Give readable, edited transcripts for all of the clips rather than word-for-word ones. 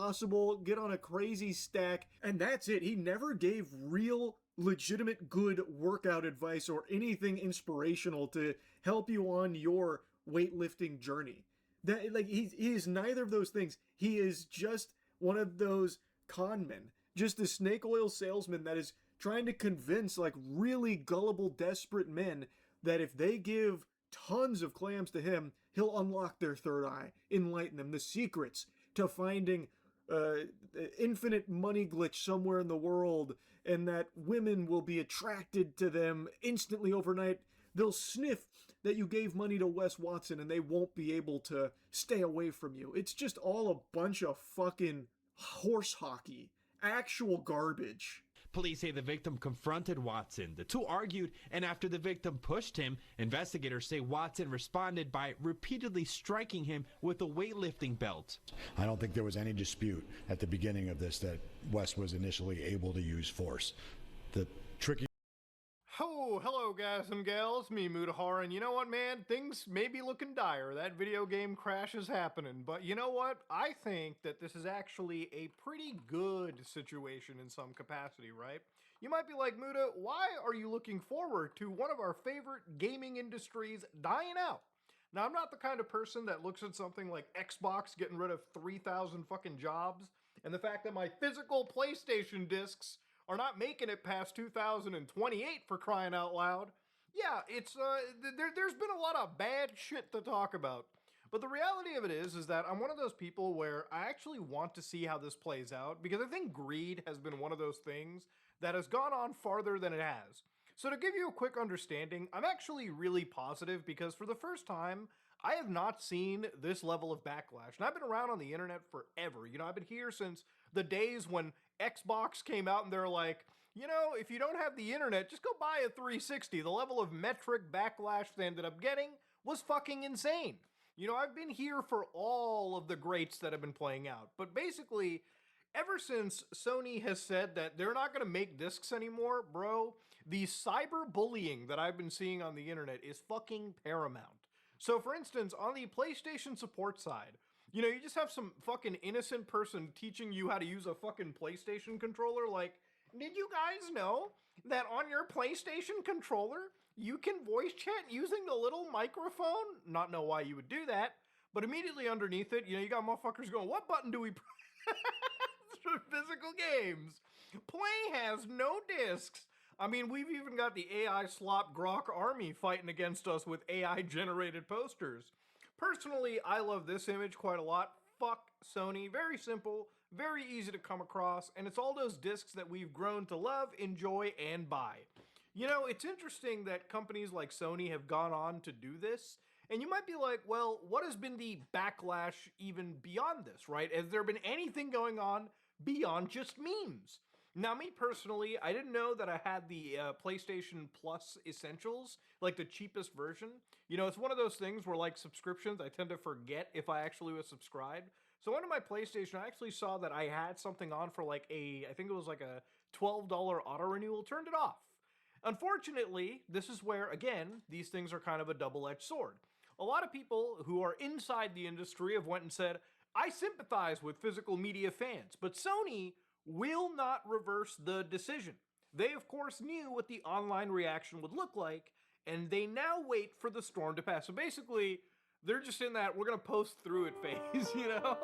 possible, get on a crazy stack, and that's it. He never gave real, legitimate, good workout advice or anything inspirational to help you on your weightlifting journey. That, like, he is neither of those things. He is just one of those con men, just a snake oil salesman that is trying to convince, like, really gullible, desperate men that if they give tons of clams to him, he'll unlock their third eye, enlighten them, the secrets to finding infinite money glitch somewhere in the world, and that women will be attracted to them instantly overnight. They'll sniff that you gave money to Wes Watson and they won't be able to stay away from you. It's just all a bunch of fucking horse hockey. Actual garbage. Police say the victim confronted Watson. The two argued, and after the victim pushed him, investigators say Watson responded by repeatedly striking him with a weightlifting belt. I don't think there was any dispute at the beginning of this that Wes was initially able to use force. The tricky Oh, hello guys and gals, me Mutahar, and you know what, man? Things may be looking dire. That video game crash is happening, but you know what? I think that this is actually a pretty good situation in some capacity, right? You might be like, Muta, why are you looking forward to one of our favorite gaming industries dying out? Now, I'm not the kind of person that looks at something like Xbox getting rid of 3,000 fucking jobs, and the fact that my physical PlayStation discs are not making it past 2028 for crying out loud. Yeah, it's there's been a lot of bad shit to talk about. But the reality of it is that I'm one of those people where I actually want to see how this plays out, because I think greed has been one of those things that has gone on farther than it has. So to give you a quick understanding, I'm actually really positive because for the first time, I have not seen this level of backlash. And I've been around on the internet forever. You know, I've been here since the days when Xbox came out and they're like, you know, if you don't have the internet, just go buy a 360. The level of metric backlash they ended up getting was fucking insane. You know, I've been here for all of the greats that have been playing out. But basically, ever since Sony has said that they're not going to make discs anymore, bro, the cyberbullying that I've been seeing on the internet is fucking paramount. So for instance, on the PlayStation support side, you know, you just have some fucking innocent person teaching you how to use a fucking PlayStation controller. Like, did you guys know that on your PlayStation controller, you can voice chat using the little microphone? Not know why you would do that, but immediately underneath it, you know, you got motherfuckers going, what button do we press for physical games? Play has no discs. I mean, we've even got the AI slop grok army fighting against us with AI generated posters. Personally, I love this image quite a lot. Fuck Sony. Very simple, very easy to come across, and it's all those discs that we've grown to love, enjoy, and buy. You know, it's interesting that companies like Sony have gone on to do this, and you might be like, well, what has been the backlash even beyond this, right? Has there been anything going on beyond just memes? Now, me personally, I didn't know that I had the PlayStation Plus Essentials, like the cheapest version. You know, it's one of those things where, like subscriptions, I tend to forget if I actually was subscribed. So under my PlayStation, I actually saw that I had something on for like I think it was like a $12 auto renewal, turned it off. Unfortunately, this is where, again, these things are kind of a double-edged sword. A lot of people who are inside the industry have went and said, I sympathize with physical media fans, but Sony will not reverse the decision. They, of course, knew what the online reaction would look like, and they now wait for the storm to pass. So basically, they're just in that we're gonna post through it phase, you know?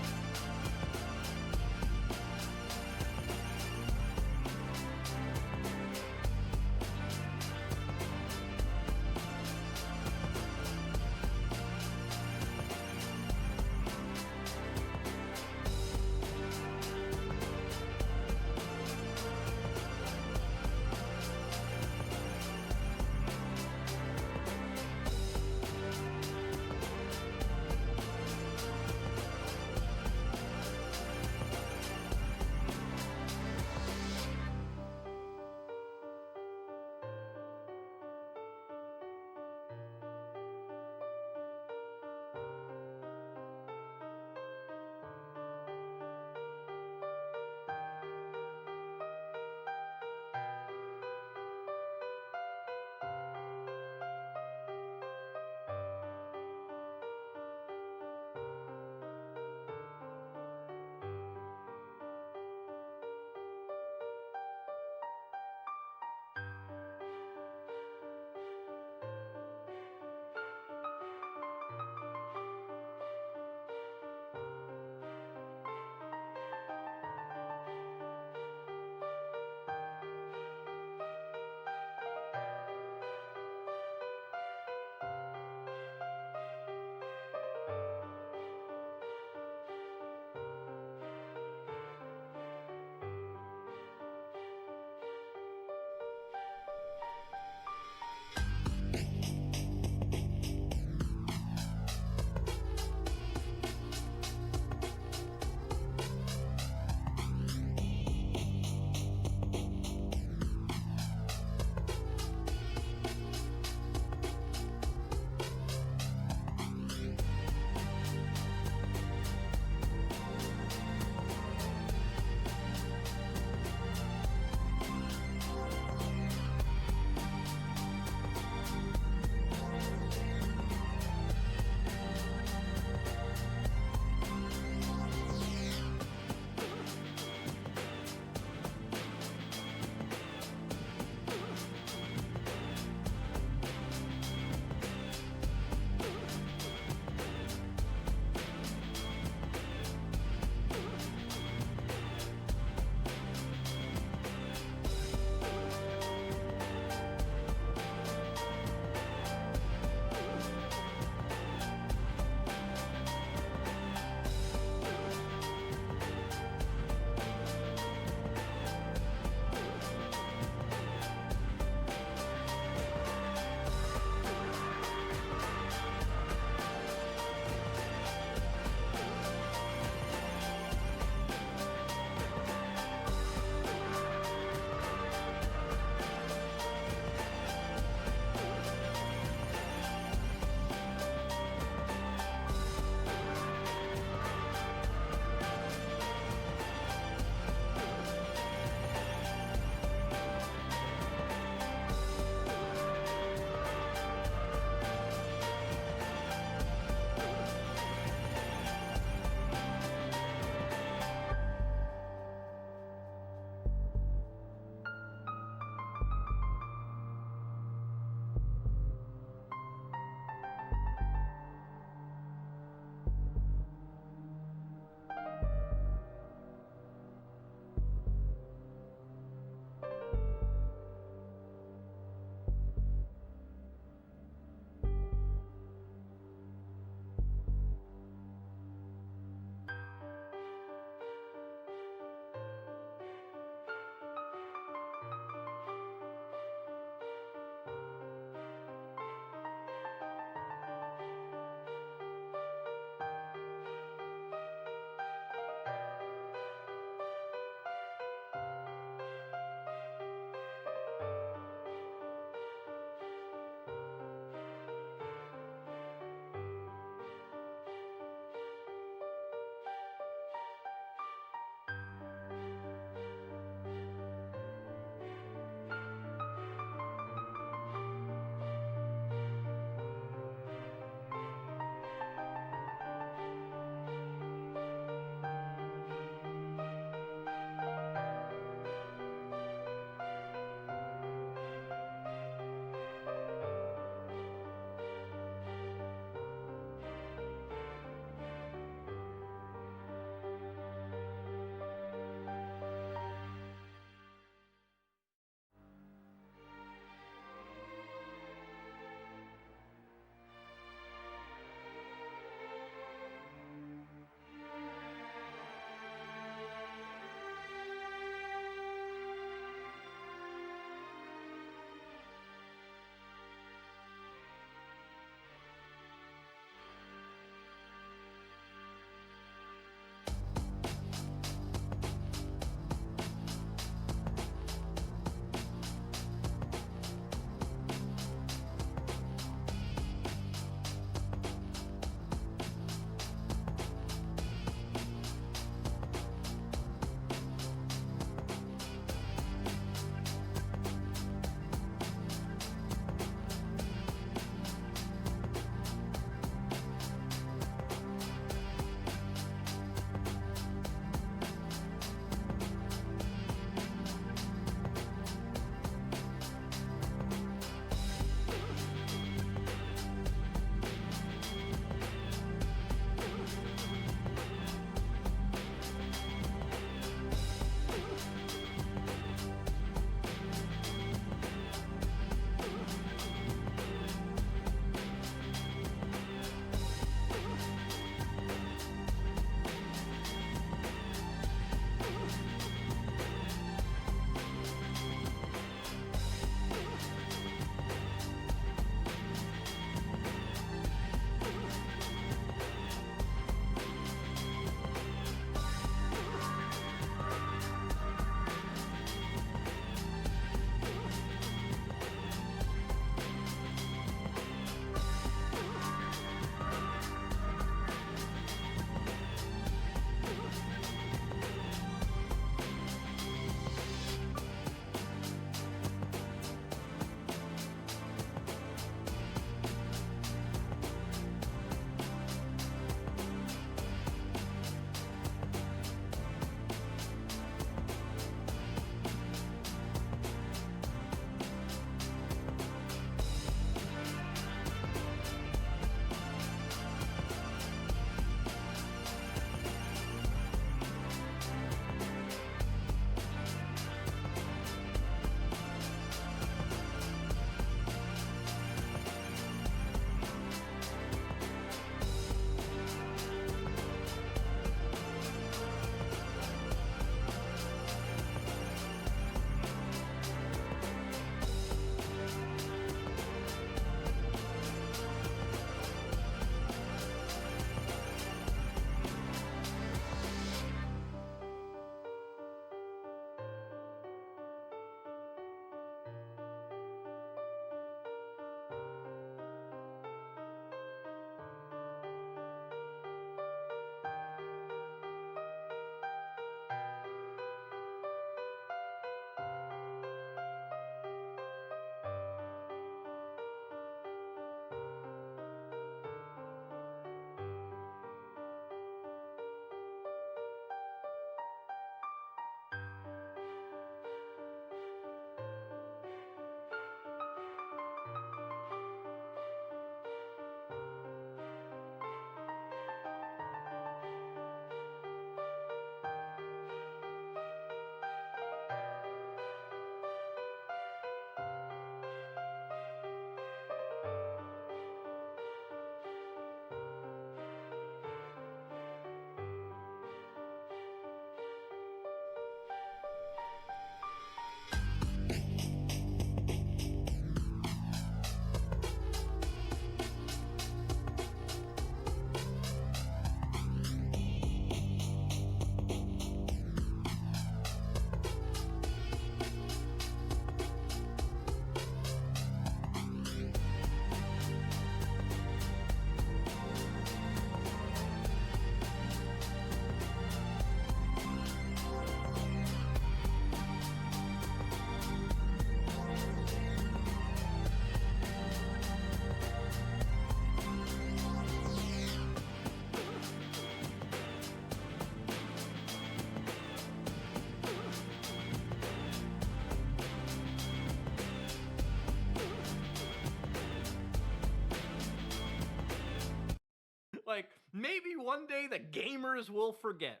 like, maybe one day the gamers will forget.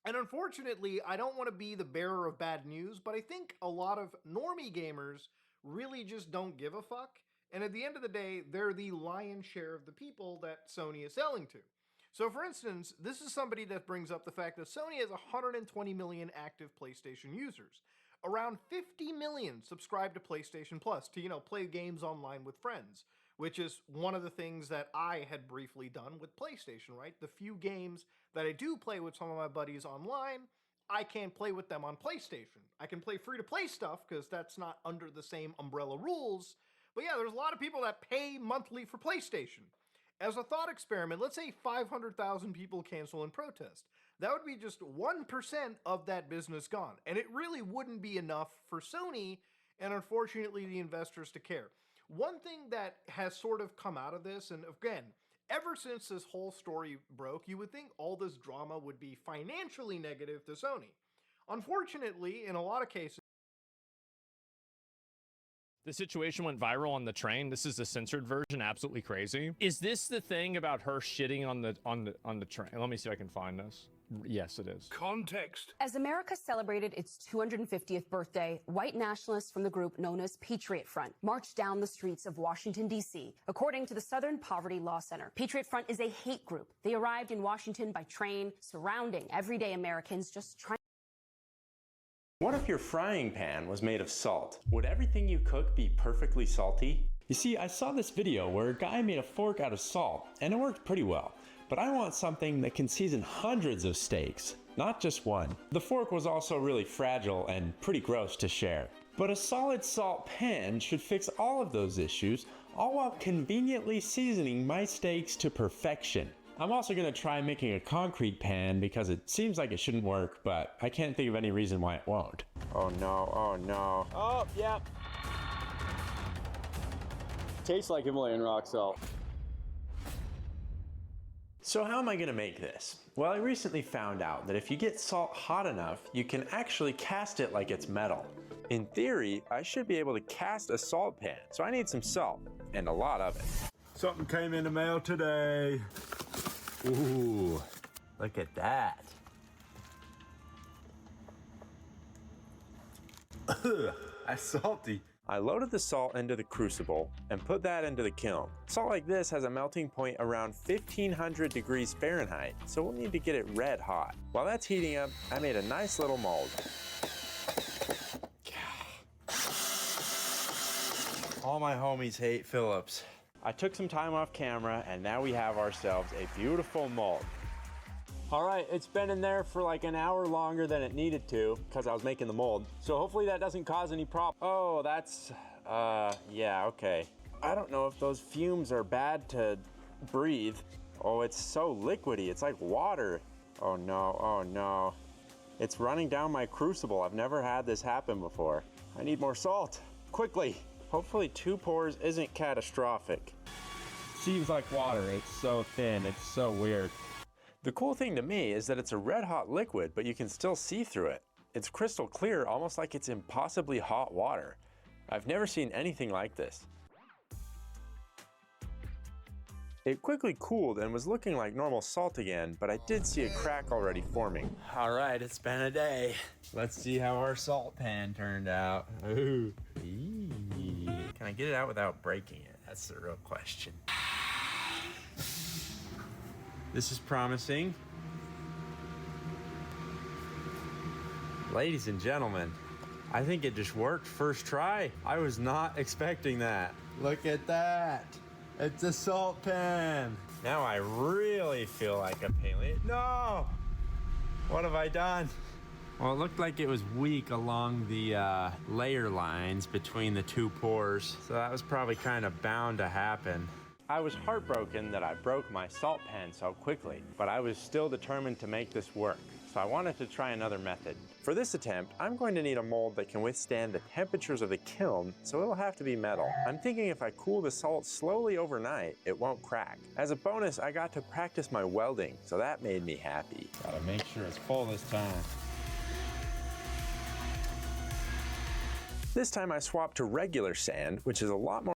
And unfortunately, I don't want to be the bearer of bad news, but I think a lot of normie gamers really just don't give a fuck. And at the end of the day, they're the lion's share of the people that Sony is selling to. So for instance, this is somebody that brings up the fact that Sony has 120 million active PlayStation users. Around 50 million subscribe to PlayStation Plus to, play games online with friends, which is one of the things that I had briefly done with PlayStation, right? The few games that I do play with some of my buddies online, I can't play with them on PlayStation. I can play free-to-play stuff because that's not under the same umbrella rules. But yeah, there's a lot of people that pay monthly for PlayStation. As a thought experiment, let's say 500,000 people cancel in protest. That would be just 1% of that business gone. And it really wouldn't be enough for Sony and unfortunately the investors to care. One thing that has sort of come out of this, and again, ever since this whole story broke, you would think all this drama would be financially negative to Sony. Unfortunately, in a lot of cases, the situation went viral on the train. This is the censored version, absolutely crazy. Is this the thing about her shitting on the train? Let me see if I can find this. Yes, it is. Context. As America celebrated its 250th birthday, white nationalists from the group known as Patriot Front marched down the streets of Washington, D.C. According to the Southern Poverty Law Center, Patriot Front is a hate group. They arrived in Washington by train, surrounding everyday Americans just trying. What if your frying pan was made of salt? Would everything you cook be perfectly salty? You see, I saw this video where a guy made a fork out of salt, and it worked pretty well. But I want something that can season hundreds of steaks, not just one. The fork was also really fragile and pretty gross to share. But a solid salt pan should fix all of those issues, all while conveniently seasoning my steaks to perfection. I'm also going to try making a concrete pan because it seems like it shouldn't work, but I can't think of any reason why it won't. Oh no, oh no. Oh, yeah. Tastes like Himalayan rock salt. So how am I going to make this? Well, I recently found out that if you get salt hot enough, you can actually cast it like it's metal. In theory, I should be able to cast a salt pan, so I need some salt, and a lot of it. Something came in the mail today. Ooh, look at that. That's salty. I loaded the salt into the crucible and put that into the kiln. Salt like this has a melting point around 1500 degrees Fahrenheit, so we'll need to get it red hot. While that's heating up, I made a nice little mold. All my homies hate Phillips. I took some time off camera, and now we have ourselves a beautiful mold. All right, it's been in there for like an hour longer than it needed to because I was making the mold. So hopefully that doesn't cause any problems. Oh, that's, yeah, okay. I don't know if those fumes are bad to breathe. Oh, it's so liquidy, it's like water. Oh no, oh no. It's running down my crucible. I've never had this happen before. I need more salt, quickly. Hopefully 2 pours isn't catastrophic. Seems like water, it's so thin, it's so weird. The cool thing to me is that it's a red hot liquid, but you can still see through it. It's crystal clear, almost like it's impossibly hot water. I've never seen anything like this. It quickly cooled and was looking like normal salt again, but I did see a crack already forming. All right, it's been a day. Let's see how our salt pan turned out. Ooh. Can I get it out without breaking it? That's the real question. This is promising. Ladies and gentlemen, I think it just worked first try. I was not expecting that. Look at that. It's a salt pan. Now I really feel like a paleo. No! What have I done? Well, it looked like it was weak along the layer lines between the 2 pores, so that was probably kind of bound to happen. I was heartbroken that I broke my salt pan so quickly, but I was still determined to make this work, so I wanted to try another method. For this attempt, I'm going to need a mold that can withstand the temperatures of the kiln, so it'll have to be metal. I'm thinking if I cool the salt slowly overnight, it won't crack. As a bonus, I got to practice my welding, so that made me happy. Gotta make sure it's full this time. This time I swapped to regular sand, which is a lot more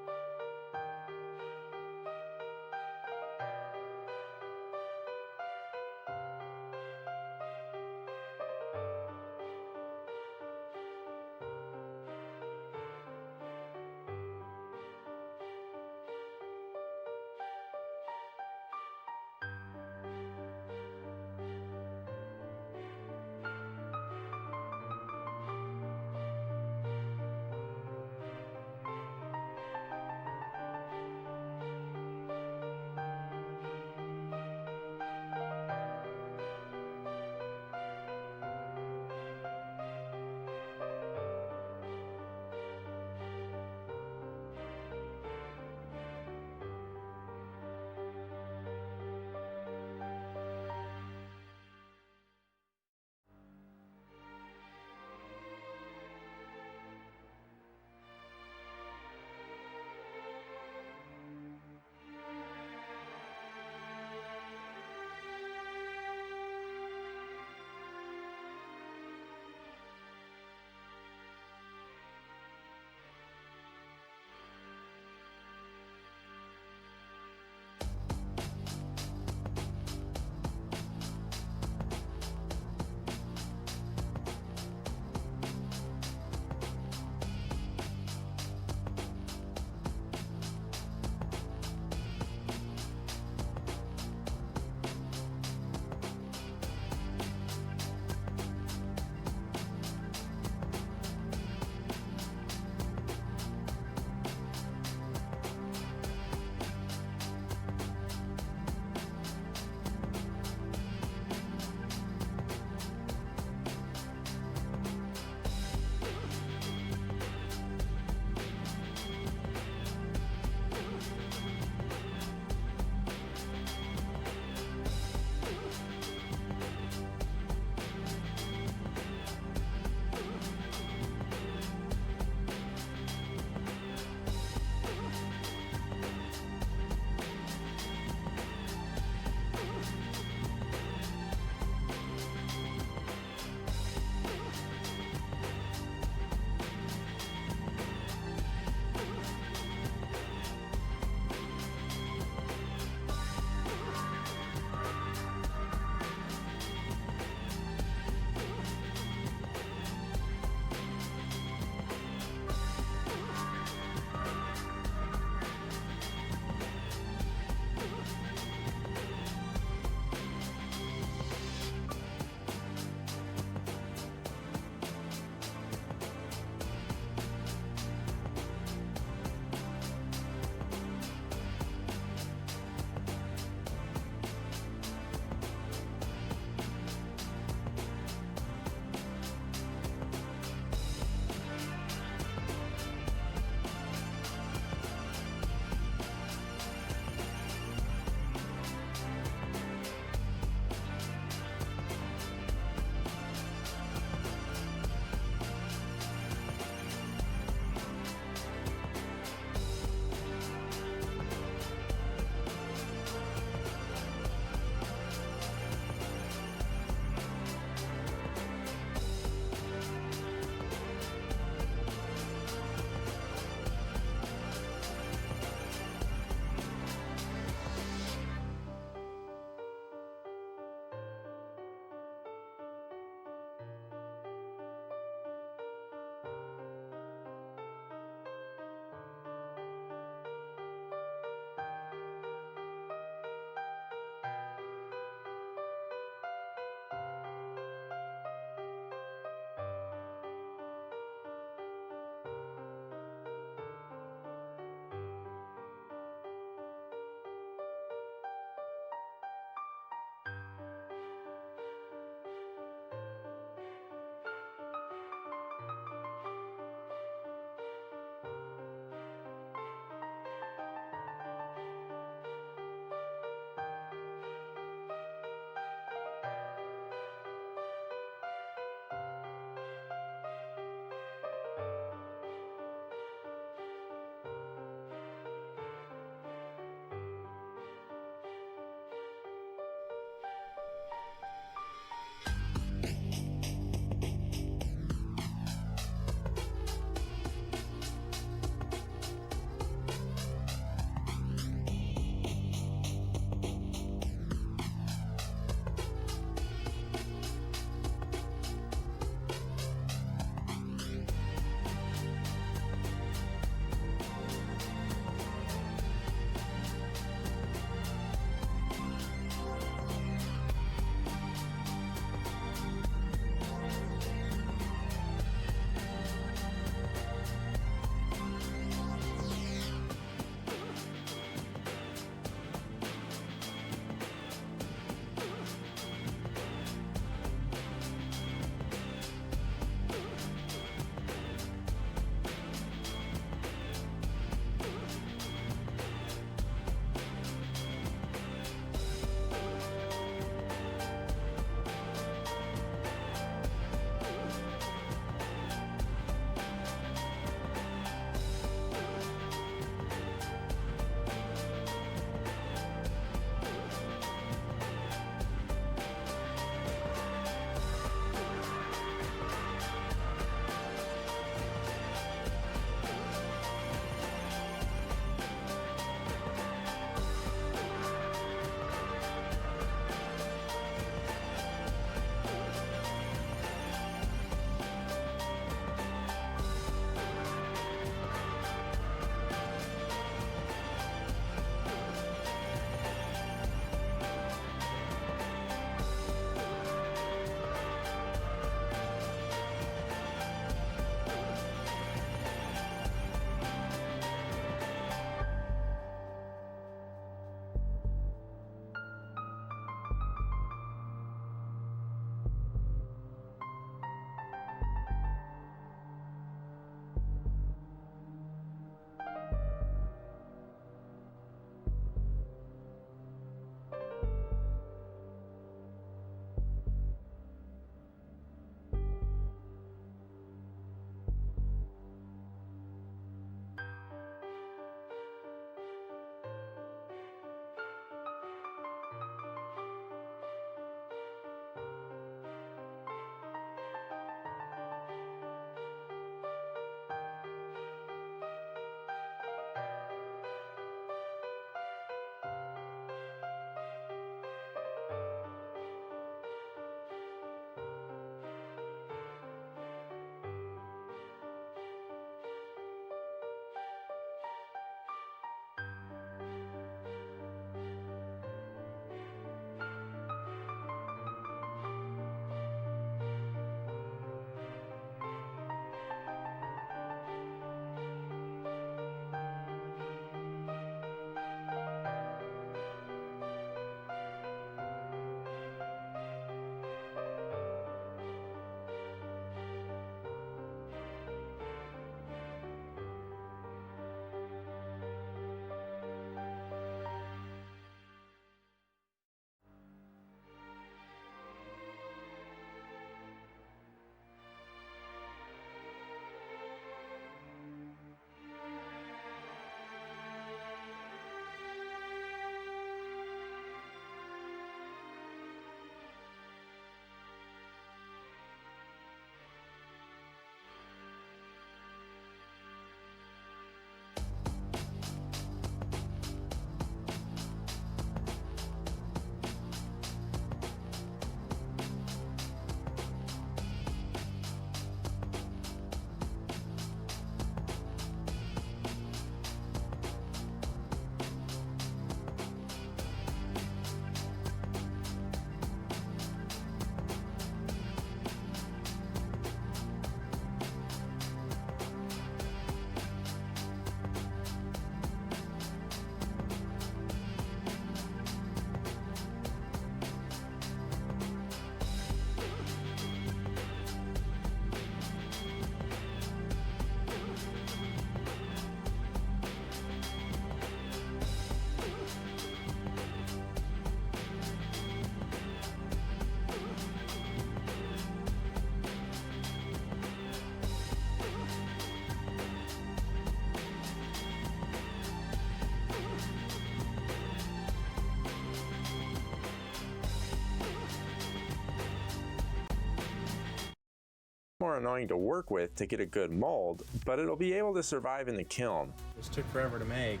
more annoying to work with to get a good mold, but it'll be able to survive in the kiln. This took forever to make.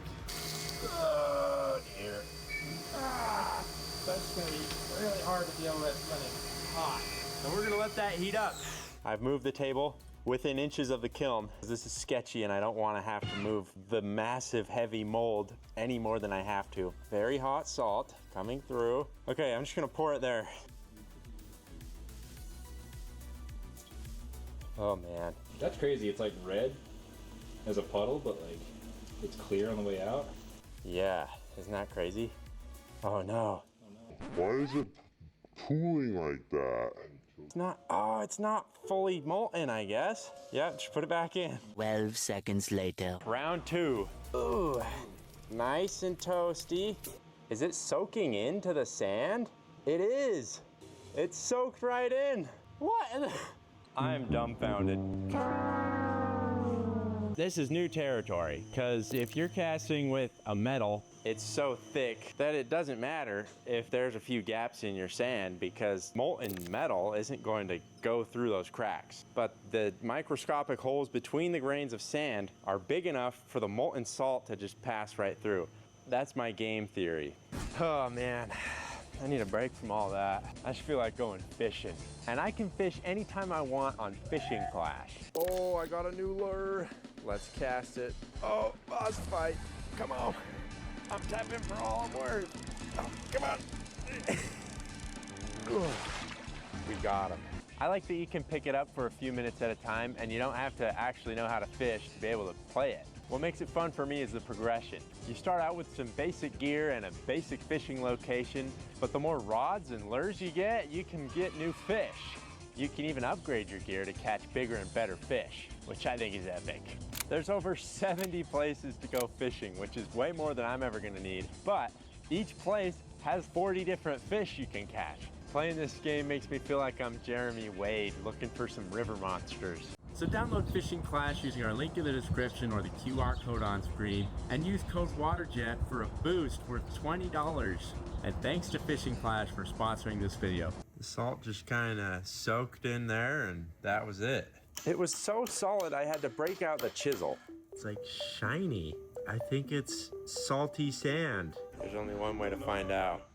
Oh dear. That's gonna be really hard to deal with when it's hot. So we're gonna let that heat up. I've moved the table within inches of the kiln. This is sketchy and I don't want to have to move the massive heavy mold any more than I have to. Very hot salt coming through. Okay, I'm just gonna pour it there. Oh man. That's crazy. It's like red as a puddle, but like it's clear on the way out. Yeah, isn't that crazy? Oh no. Why is it pooling like that? It's not fully molten, I guess. Yeah, just put it back in. 12 seconds later. Round 2. Ooh, nice and toasty. Is it soaking into the sand? It is. It's soaked right in. What? I'm dumbfounded. This is new territory, because if you're casting with a metal, it's so thick that it doesn't matter if there's a few gaps in your sand, because molten metal isn't going to go through those cracks. But the microscopic holes between the grains of sand are big enough for the molten salt to just pass right through. That's my game theory. Oh man, I need a break from all that. I just feel like going fishing. And I can fish anytime I want on Fishing Clash. Oh, I got a new lure. Let's cast it. Oh, boss fight. Come on. I'm tapping for all I'm worth. Oh, come on. We got him. I like that you can pick it up for a few minutes at a time and you don't have to actually know how to fish to be able to play it. What makes it fun for me is the progression. You start out with some basic gear and a basic fishing location, but the more rods and lures you can get new fish. You can even upgrade your gear to catch bigger and better fish, which I think is epic. There's over 70 places to go fishing, which is way more than I'm ever gonna need, but each place has 40 different fish you can catch. Playing this game makes me feel like I'm Jeremy Wade looking for some river monsters. So download Fishing Clash using our link in the description or the QR code on screen and use code WATERJET for a boost worth $20. And thanks to Fishing Clash for sponsoring this video. The salt just kind of soaked in there and that was it. It was so solid I had to break out the chisel. It's like shiny. I think it's salty sand. There's only one way to find out.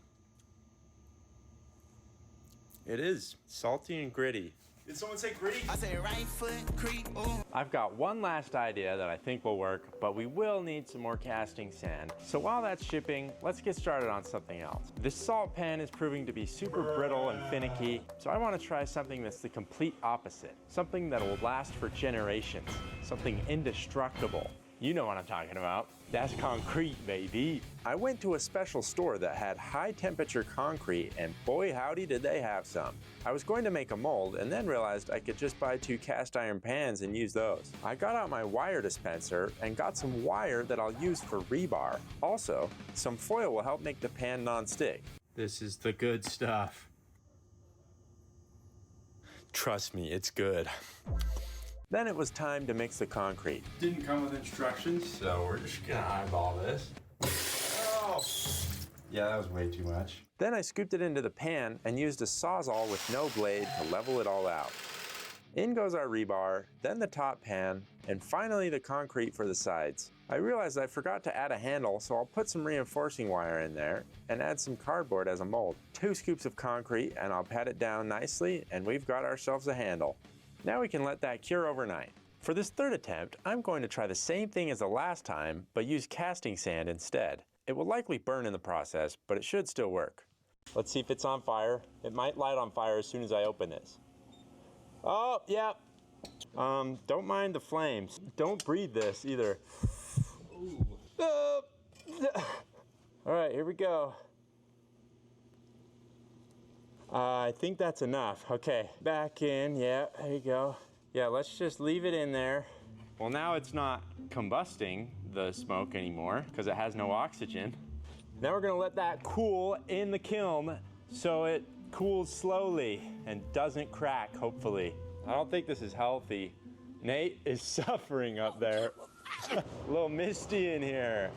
It is salty and gritty. Did someone say gritty? I say right foot creep. Ooh. I've got one last idea that I think will work, but we will need some more casting sand. So while that's shipping, let's get started on something else. This salt pan is proving to be super brittle and finicky, so I want to try something that's the complete opposite. Something that will last for generations. Something indestructible. You know what I'm talking about. That's concrete, baby. I went to a special store that had high temperature concrete, and boy howdy did they have some. I was going to make a mold and then realized I could just buy 2 cast iron pans and use those. I got out my wire dispenser and got some wire that I'll use for rebar. Also, some foil will help make the pan non-stick. This is the good stuff. Trust me, it's good. Then it was time to mix the concrete. Didn't come with instructions, so we're just gonna eyeball this. Oh! Yeah, that was way too much. Then I scooped it into the pan and used a sawzall with no blade to level it all out. In goes our rebar, then the top pan, and finally the concrete for the sides. I realized I forgot to add a handle, so I'll put some reinforcing wire in there and add some cardboard as a mold. 2 scoops of concrete and I'll pat it down nicely and we've got ourselves a handle. Now we can let that cure overnight. For this third attempt, I'm going to try the same thing as the last time, but use casting sand instead. It will likely burn in the process, but it should still work. Let's see if it's on fire. It might light on fire as soon as I open this. Oh, yeah. Don't mind the flames. Don't breathe this either. All right, here we go. I think that's enough. Okay, back in, yeah, there you go. Yeah, let's just leave it in there. Well, now it's not combusting the smoke anymore because it has no oxygen. Now we're gonna let that cool in the kiln so it cools slowly and doesn't crack, hopefully. I don't think this is healthy. Nate is suffering up there. A little misty in here.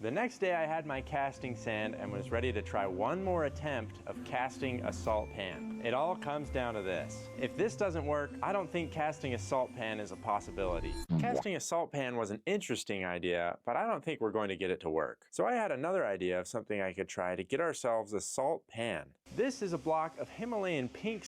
The next day I had my casting sand and was ready to try one more attempt of casting a salt pan. It all comes down to this. If this doesn't work, I don't think casting a salt pan is a possibility. Casting a salt pan was an interesting idea, but I don't think we're going to get it to work. So I had another idea of something I could try to get ourselves a salt pan. This is a block of Himalayan pink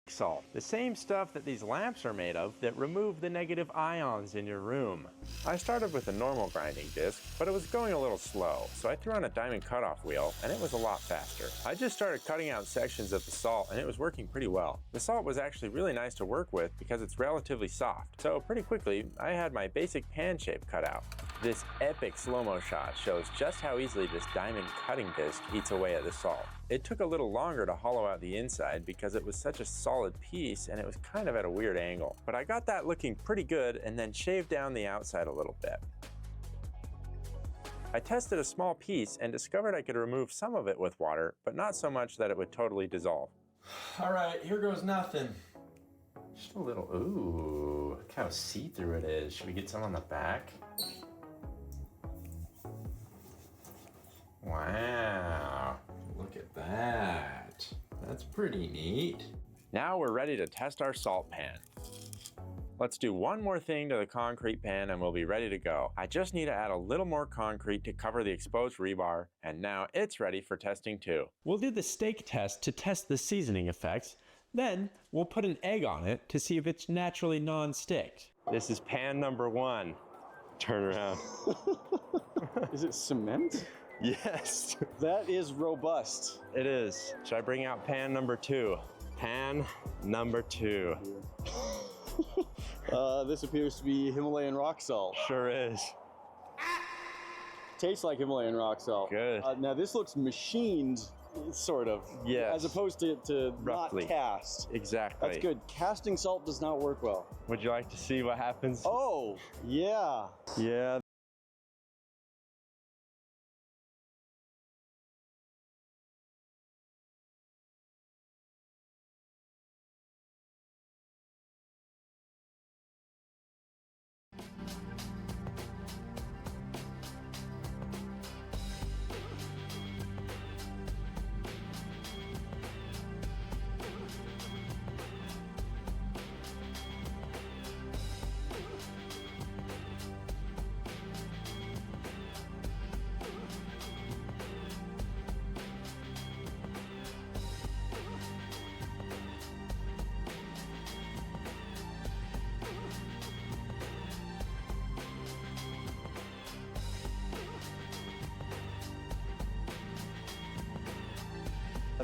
salt, the same stuff that these lamps are made of that remove the negative ions in your room. I started with a normal grinding disc, but it was going a little slow, so I threw on a diamond cutoff wheel and it was a lot faster. I just started cutting out sections of the salt and it was working pretty well. The salt was actually really nice to work with because it's relatively soft, so pretty quickly I had my basic pan shape cut out. This epic slow-mo shot shows just how easily this diamond cutting disc eats away at the salt. It took a little longer to hollow out the inside because it was such a solid piece and it was kind of at a weird angle. But I got that looking pretty good and then shaved down the outside a little bit. I tested a small piece and discovered I could remove some of it with water, but not so much that it would totally dissolve. All right, here goes nothing. Just a little, ooh, look how see-through it is. Should we get some on the back? Wow, look at that. That's pretty neat. Now we're ready to test our salt pan. Let's do one more thing to the concrete pan and we'll be ready to go. I just need to add a little more concrete to cover the exposed rebar, and now it's ready for testing too. We'll do the steak test to test the seasoning effects. Then we'll put an egg on it to see if it's naturally non-stick. This is pan number 1. Turn around. Is it cement? Yes. That is robust. It is. Should I bring out pan number 2? Pan number 2. This appears to be Himalayan rock salt. Sure is. Tastes like Himalayan rock salt. Good. Now this looks machined, sort of. Yes. As opposed to Roughly. not cast. Exactly. That's good. Casting salt does not work well. Would you like to see what happens? Oh, yeah. Yeah.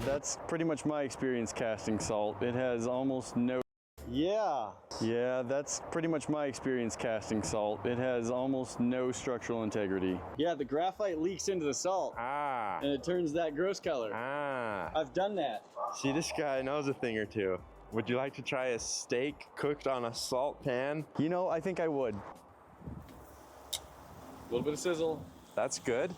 That's pretty much my experience casting salt. It has almost no... Yeah. Yeah, that's pretty much my experience casting salt. It has almost no structural integrity. Yeah, the graphite leaks into the salt. Ah. And it turns that gross color. Ah. I've done that. See, this guy knows a thing or two. Would you like to try a steak cooked on a salt pan? You know, I think I would. A little bit of sizzle. That's good.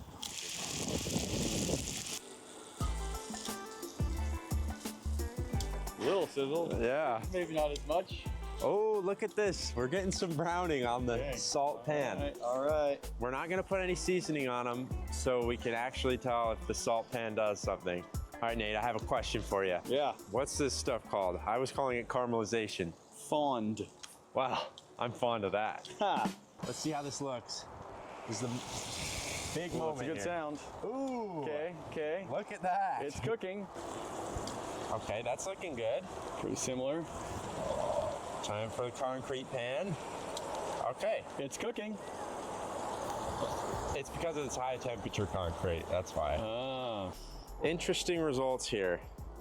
Little sizzle. Yeah. Maybe not as much. Oh, look at this. We're getting some browning on the salt pan. All right. We're not gonna put any seasoning on them so we can actually tell if the salt pan does something. All right, Nate, I have a question for you. Yeah. What's this stuff called? I was calling it caramelization. Fond. Wow, I'm fond of that. Ha. Let's see how this looks. This is the big moment That's a good here. sound. Ooh. Okay, okay. Look at that. It's cooking. Okay, that's looking good. Pretty similar. Time for the concrete pan. Okay. It's cooking. It's because it's high temperature concrete, that's why. Ah. Interesting results here.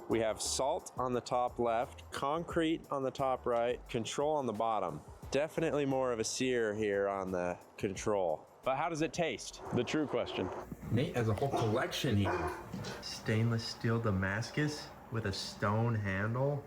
We have salt on the top left, concrete on the top right, control on the bottom. Definitely more of a sear here on the control. But how does it taste? The true question. Nate has a whole collection here. Stainless steel Damascus with a stone handle.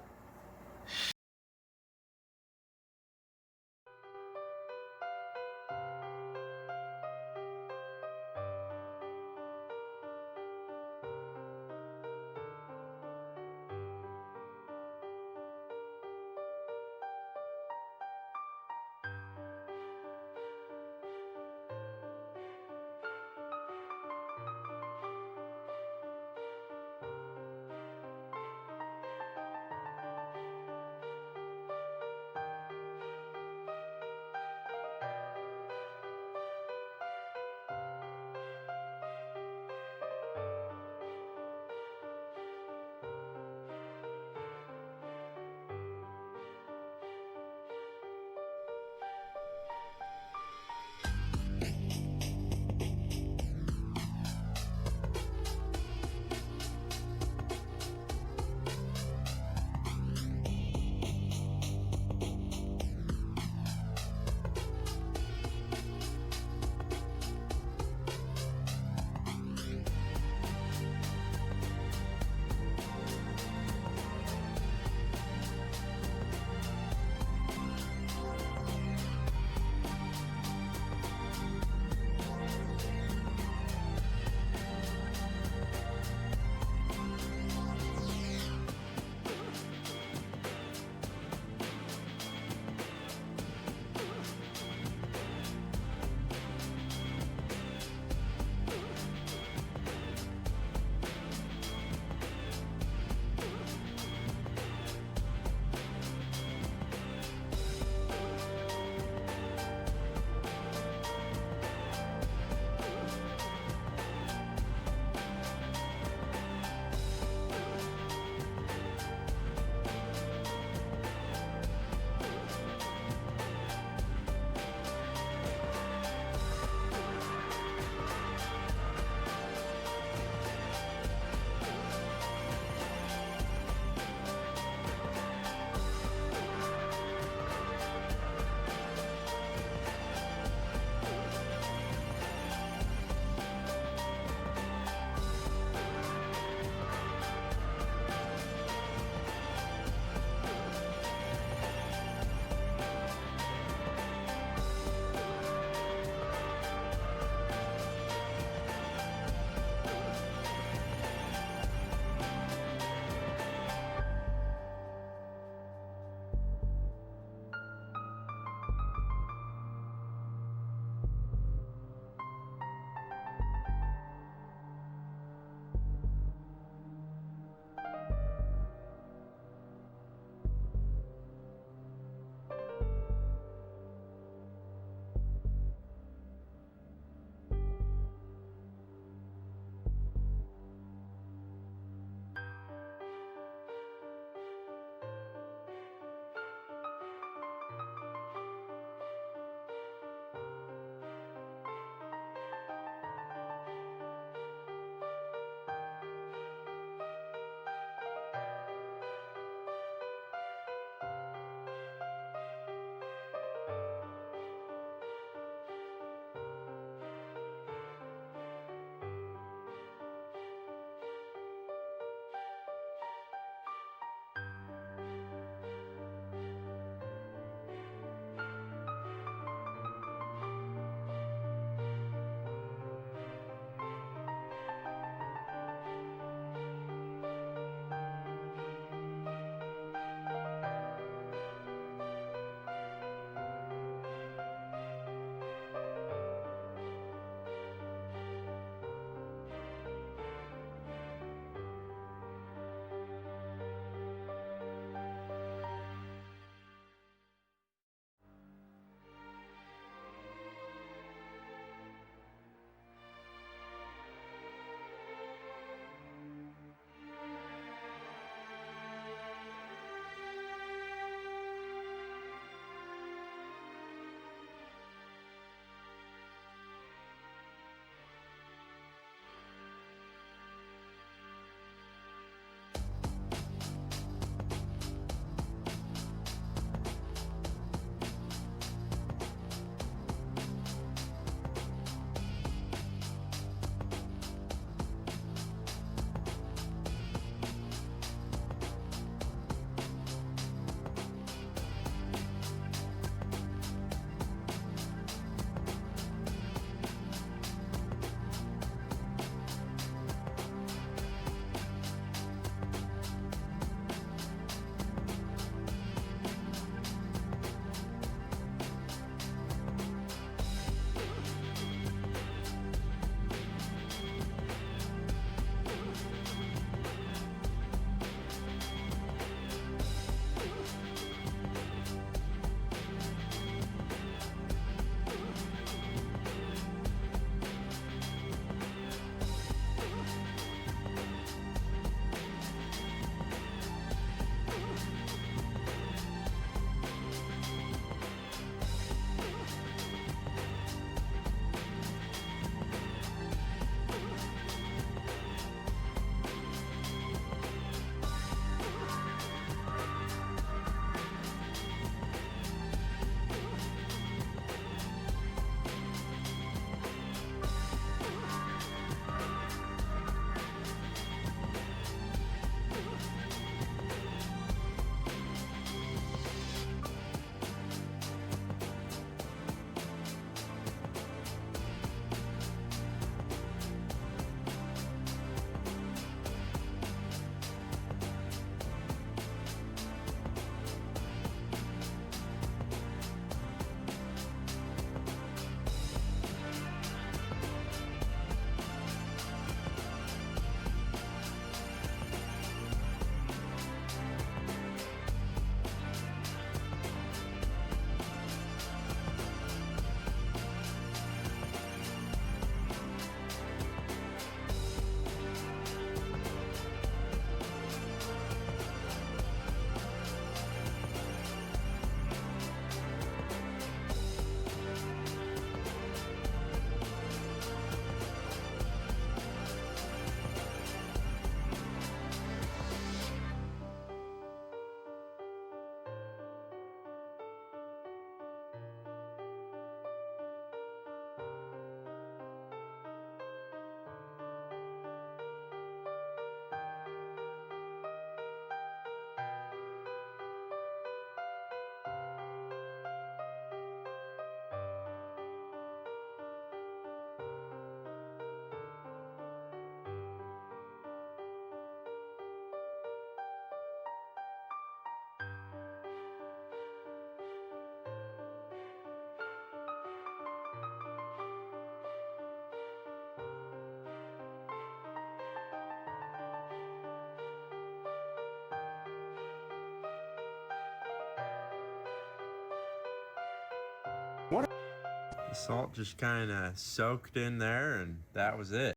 Salt just kind of soaked in there, and that was it.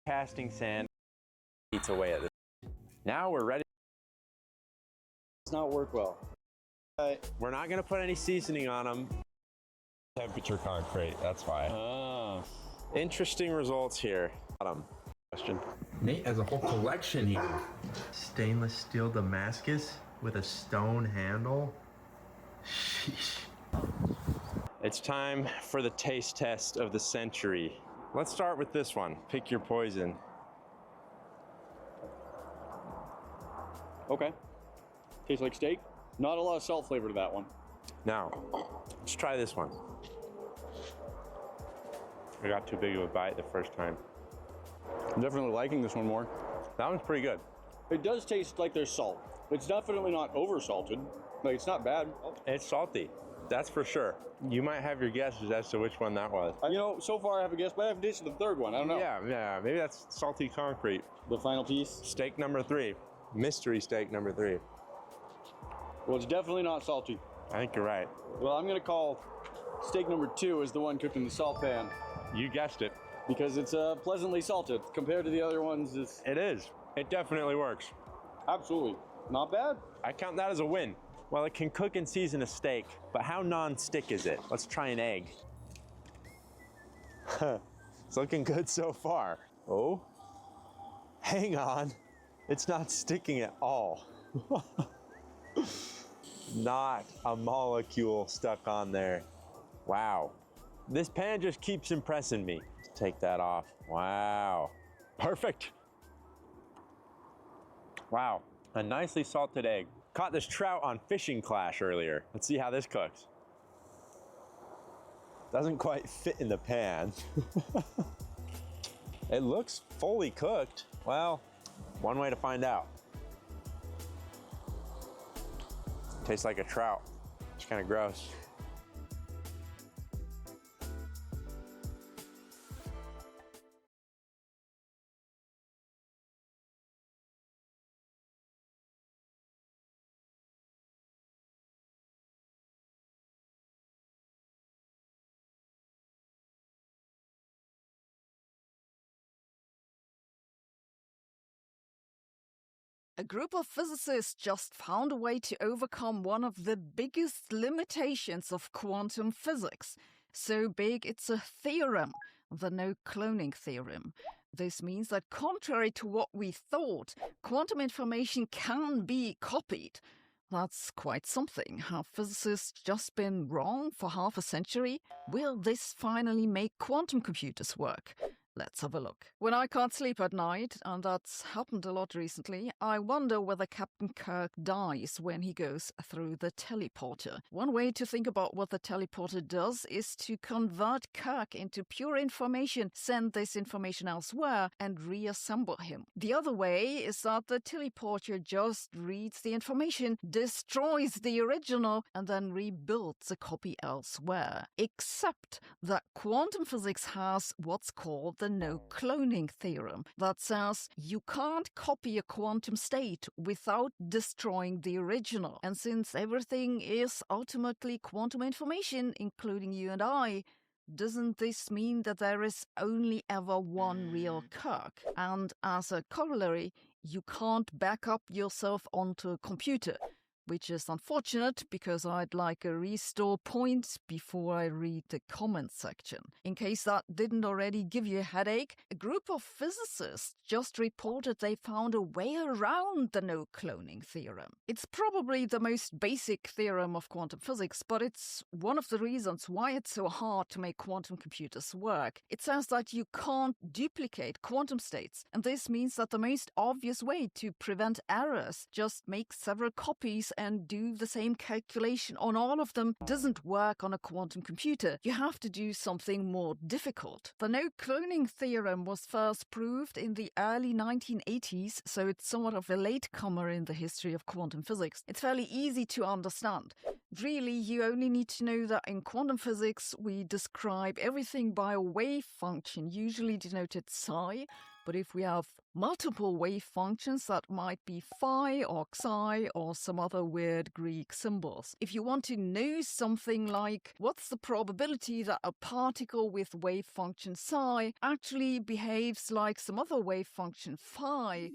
Casting sand eats away at this. Now we're ready. It's not work well. We're not gonna put any seasoning on them. Temperature concrete, that's why. Interesting results here. Question. Nate has a whole collection here. Stainless steel Damascus with a stone handle. Sheesh. It's time for the taste test of the century. Let's start with this one. Pick your poison. Okay. Tastes like steak. Not a lot of salt flavor to that one. Now, let's try this one. I got too big of a bite the first time. I'm definitely liking this one more. That one's pretty good. It does taste like there's salt. It's definitely not over salted. Like, it's not bad. It's salty. That's for sure. You might have your guesses as to which one that was. You know, so far I have a guess, but I haven't tasted the third one. I don't know. Yeah, maybe that's salty concrete. The final piece? Steak number 3. Mystery steak number 3. Well, it's definitely not salty. I think you're right. Well, I'm gonna call steak number 2 as the one cooked in the salt pan. You guessed it. Because it's pleasantly salted compared to the other ones. It is. It definitely works. Absolutely. Not bad. I count that as a win. Well, it can cook and season a steak, but how non-stick is it? Let's try an egg. It's looking good so far. Oh, hang on. It's not sticking at all. Not a molecule stuck on there. Wow. This pan just keeps impressing me. Let's take that off. Wow. Perfect. Wow. A nicely salted egg. Caught this trout on Fishing Clash earlier. Let's see how this cooks. Doesn't quite fit in the pan. It looks fully cooked. Well, one way to find out. Tastes like a trout. It's kind of gross. A group of physicists just found a way to overcome one of the biggest limitations of quantum physics. So big it's a theorem, the no-cloning theorem. This means that contrary to what we thought, quantum information can be copied. That's quite something. Have physicists just been wrong for half a century? Will this finally make quantum computers work? Let's have a look. When I can't sleep at night, and that's happened a lot recently, I wonder whether Captain Kirk dies when he goes through the teleporter. One way to think about what the teleporter does is to convert Kirk into pure information, send this information elsewhere, and reassemble him. The other way is that the teleporter just reads the information, destroys the original, and then rebuilds a copy elsewhere. Except that quantum physics has what's called the no-cloning theorem that says you can't copy a quantum state without destroying the original. And since everything is ultimately quantum information, including you and I, doesn't this mean that there is only ever one real Kirk? And as a corollary, you can't back up yourself onto a computer. Which is unfortunate because I'd like a restore point before I read the comments section. In case that didn't already give you a headache, a group of physicists just reported they found a way around the no-cloning theorem. It's probably the most basic theorem of quantum physics, but it's one of the reasons why it's so hard to make quantum computers work. It says that you can't duplicate quantum states, and this means that the most obvious way to prevent errors, just make several copies and do the same calculation on all of them, doesn't work on a quantum computer. You have to do something more difficult. The no-cloning theorem was first proved in the early 1980s, so it's somewhat of a latecomer in the history of quantum physics. It's fairly easy to understand. Really, you only need to know that in quantum physics we describe everything by a wave function, usually denoted psi, But if we have multiple wave functions that might be phi or xi or some other weird Greek symbols, if you want to know something like what's the probability that a particle with wave function psi actually behaves like some other wave function phi,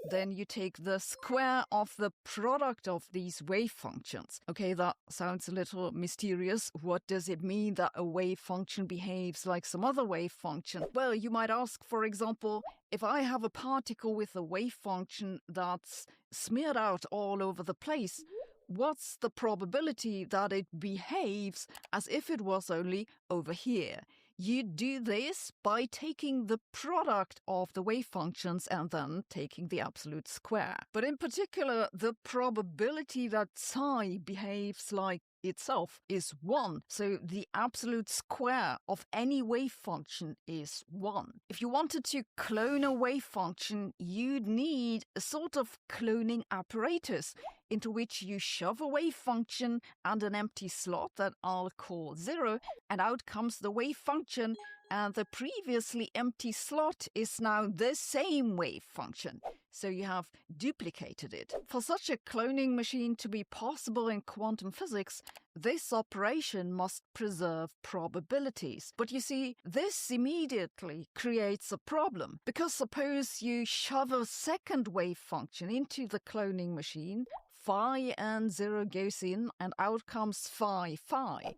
then you take the square of the product of these wave functions. Okay, that sounds a little mysterious. What does it mean that a wave function behaves like some other wave function? Well, you might ask, for example, if I have a particle with a wave function that's smeared out all over the place, what's the probability that it behaves as if it was only over here? You do this by taking the product of the wave functions and then taking the absolute square. But in particular, the probability that psi behaves like itself is 1. So the absolute square of any wave function is 1. If you wanted to clone a wave function, you'd need a sort of cloning apparatus into which you shove a wave function and an empty slot that I'll call 0, and out comes the wave function, and the previously empty slot is now the same wave function. So you have duplicated it. For such a cloning machine to be possible in quantum physics, this operation must preserve probabilities. But you see, this immediately creates a problem, because suppose you shove a second wave function into the cloning machine, phi and 0 goes in, and out comes phi.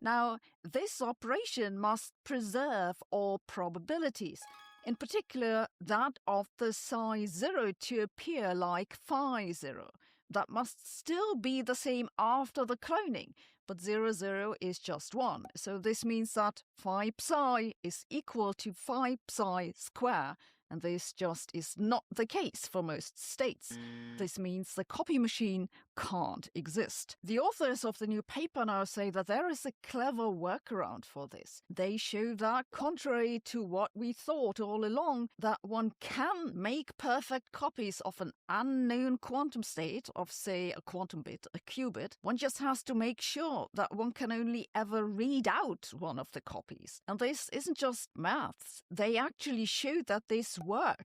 Now, this operation must preserve all probabilities, in particular that of the psi 0 to appear like phi 0. That must still be the same after the cloning, but 0 is just 1. So this means that phi psi is equal to phi psi square, and this just is not the case for most states. This means the copy machine can't exist. The authors of the new paper now say that there is a clever workaround for this. They show that, contrary to what we thought all along, that one can make perfect copies of an unknown quantum state of, say, a quantum bit, a qubit. One just has to make sure that one can only ever read out one of the copies. And this isn't just maths. They actually showed that this worked.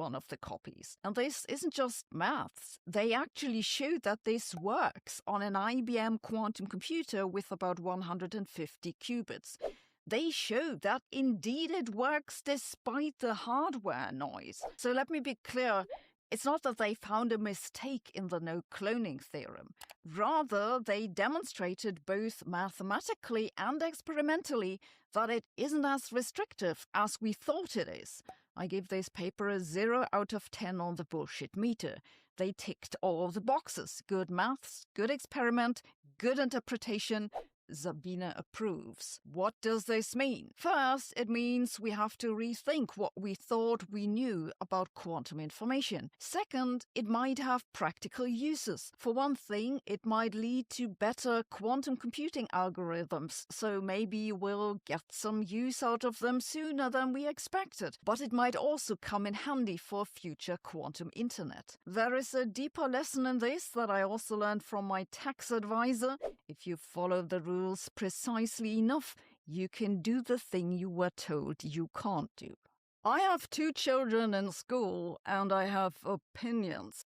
one of the copies. And this isn't just maths. They actually showed that this works on an IBM quantum computer with about 150 qubits. They showed that indeed it works despite the hardware noise. So let me be clear. It's not that they found a mistake in the no-cloning theorem. Rather, they demonstrated both mathematically and experimentally that it isn't as restrictive as we thought it is. I give this paper a 0 out of 10 on the bullshit meter. They ticked all the boxes. Good maths, good experiment, good interpretation. Sabine approves. What does this mean? First, it means we have to rethink what we thought we knew about quantum information. Second, it might have practical uses. For one thing, it might lead to better quantum computing algorithms, so maybe we'll get some use out of them sooner than we expected. But it might also come in handy for future quantum internet. There is a deeper lesson in this that I also learned from my tax advisor. If you follow the rules precisely enough, you can do the thing you were told you can't do. I have 2 children in school, and I have opinions.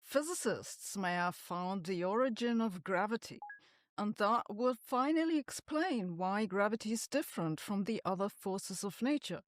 Physicists may have found the origin of gravity, and that would finally explain why gravity is different from the other forces of nature.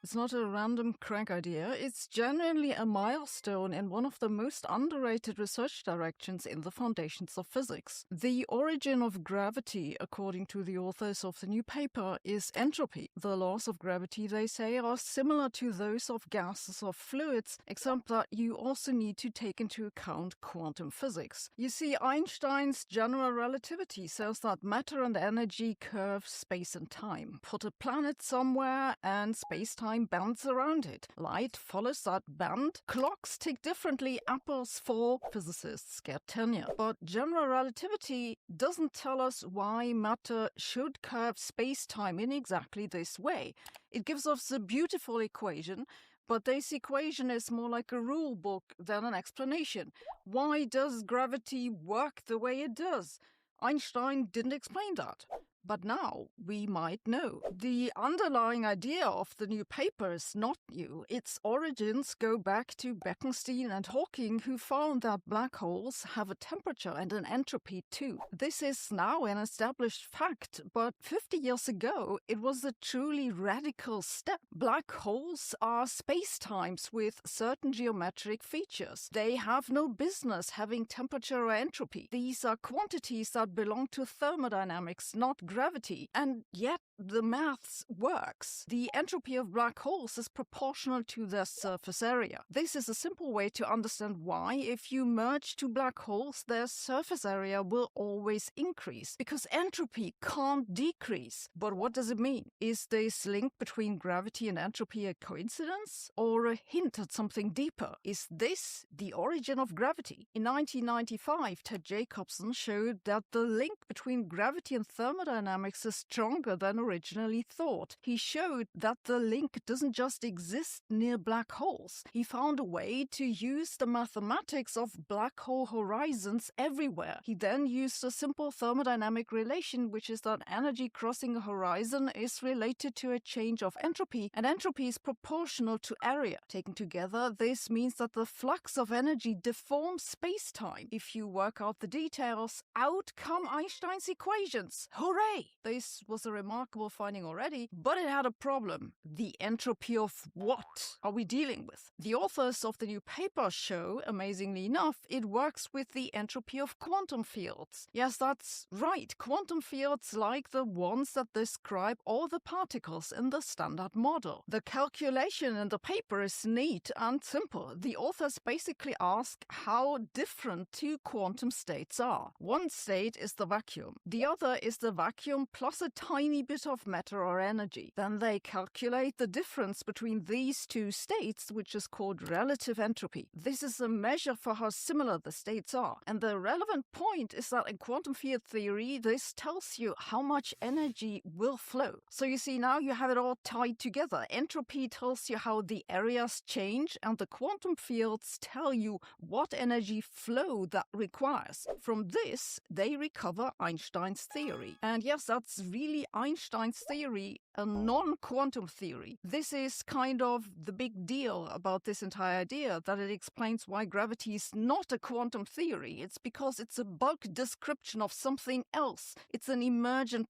It's not a random crank idea, it's genuinely a milestone in one of the most underrated research directions in the foundations of physics. The origin of gravity, according to the authors of the new paper, is entropy. The laws of gravity, they say, are similar to those of gases or fluids, except that you also need to take into account quantum physics. You see, Einstein's general relativity says that matter and energy curve space and time. Put a planet somewhere and space-time bends around it. Light follows that bend. Clocks tick differently. Apples fall. Physicists get tenure. But general relativity doesn't tell us why matter should curve space-time in exactly this way. It gives us a beautiful equation, but this equation is more like a rule book than an explanation. Why does gravity work the way it does? Einstein didn't explain that. But now we might know. The underlying idea of the new paper is not new. Its origins go back to Bekenstein and Hawking, who found that black holes have a temperature and an entropy too. This is now an established fact, but 50 years ago it was a truly radical step. Black holes are spacetimes with certain geometric features. They have no business having temperature or entropy. These are quantities that belong to thermodynamics, not gravity, and yet the maths works. The entropy of black holes is proportional to their surface area. This is a simple way to understand why, if you merge 2 black holes, their surface area will always increase, because entropy can't decrease. But what does it mean? Is this link between gravity and entropy a coincidence, or a hint at something deeper? Is this the origin of gravity? In 1995, Ted Jacobson showed that the link between gravity and thermodynamics is stronger than originally thought. He showed that the link doesn't just exist near black holes. He found a way to use the mathematics of black hole horizons everywhere. He then used a simple thermodynamic relation, which is that energy crossing a horizon is related to a change of entropy, and entropy is proportional to area. Taken together, this means that the flux of energy deforms space-time. If you work out the details, out come Einstein's equations. Hooray! This was a remarkable finding already, but it had a problem. The entropy of what are we dealing with? The authors of the new paper show, amazingly enough, it works with the entropy of quantum fields. Yes, that's right, quantum fields like the ones that describe all the particles in the standard model. The calculation in the paper is neat and simple. The authors basically ask how different 2 quantum states are. One state is the vacuum. The other is the vacuum vacuum plus a tiny bit of matter or energy. Then they calculate the difference between these two states, which is called relative entropy. This is a measure for how similar the states are. And the relevant point is that in quantum field theory, this tells you how much energy will flow. So you see, now you have it all tied together. Entropy tells you how the areas change, and the quantum fields tell you what energy flow that requires. From this, they recover Einstein's theory. And yes, that's really Einstein's theory, a non-quantum theory. This is kind of the big deal about this entire idea, that it explains why gravity is not a quantum theory. It's because it's a bulk description of something else. It's an emergent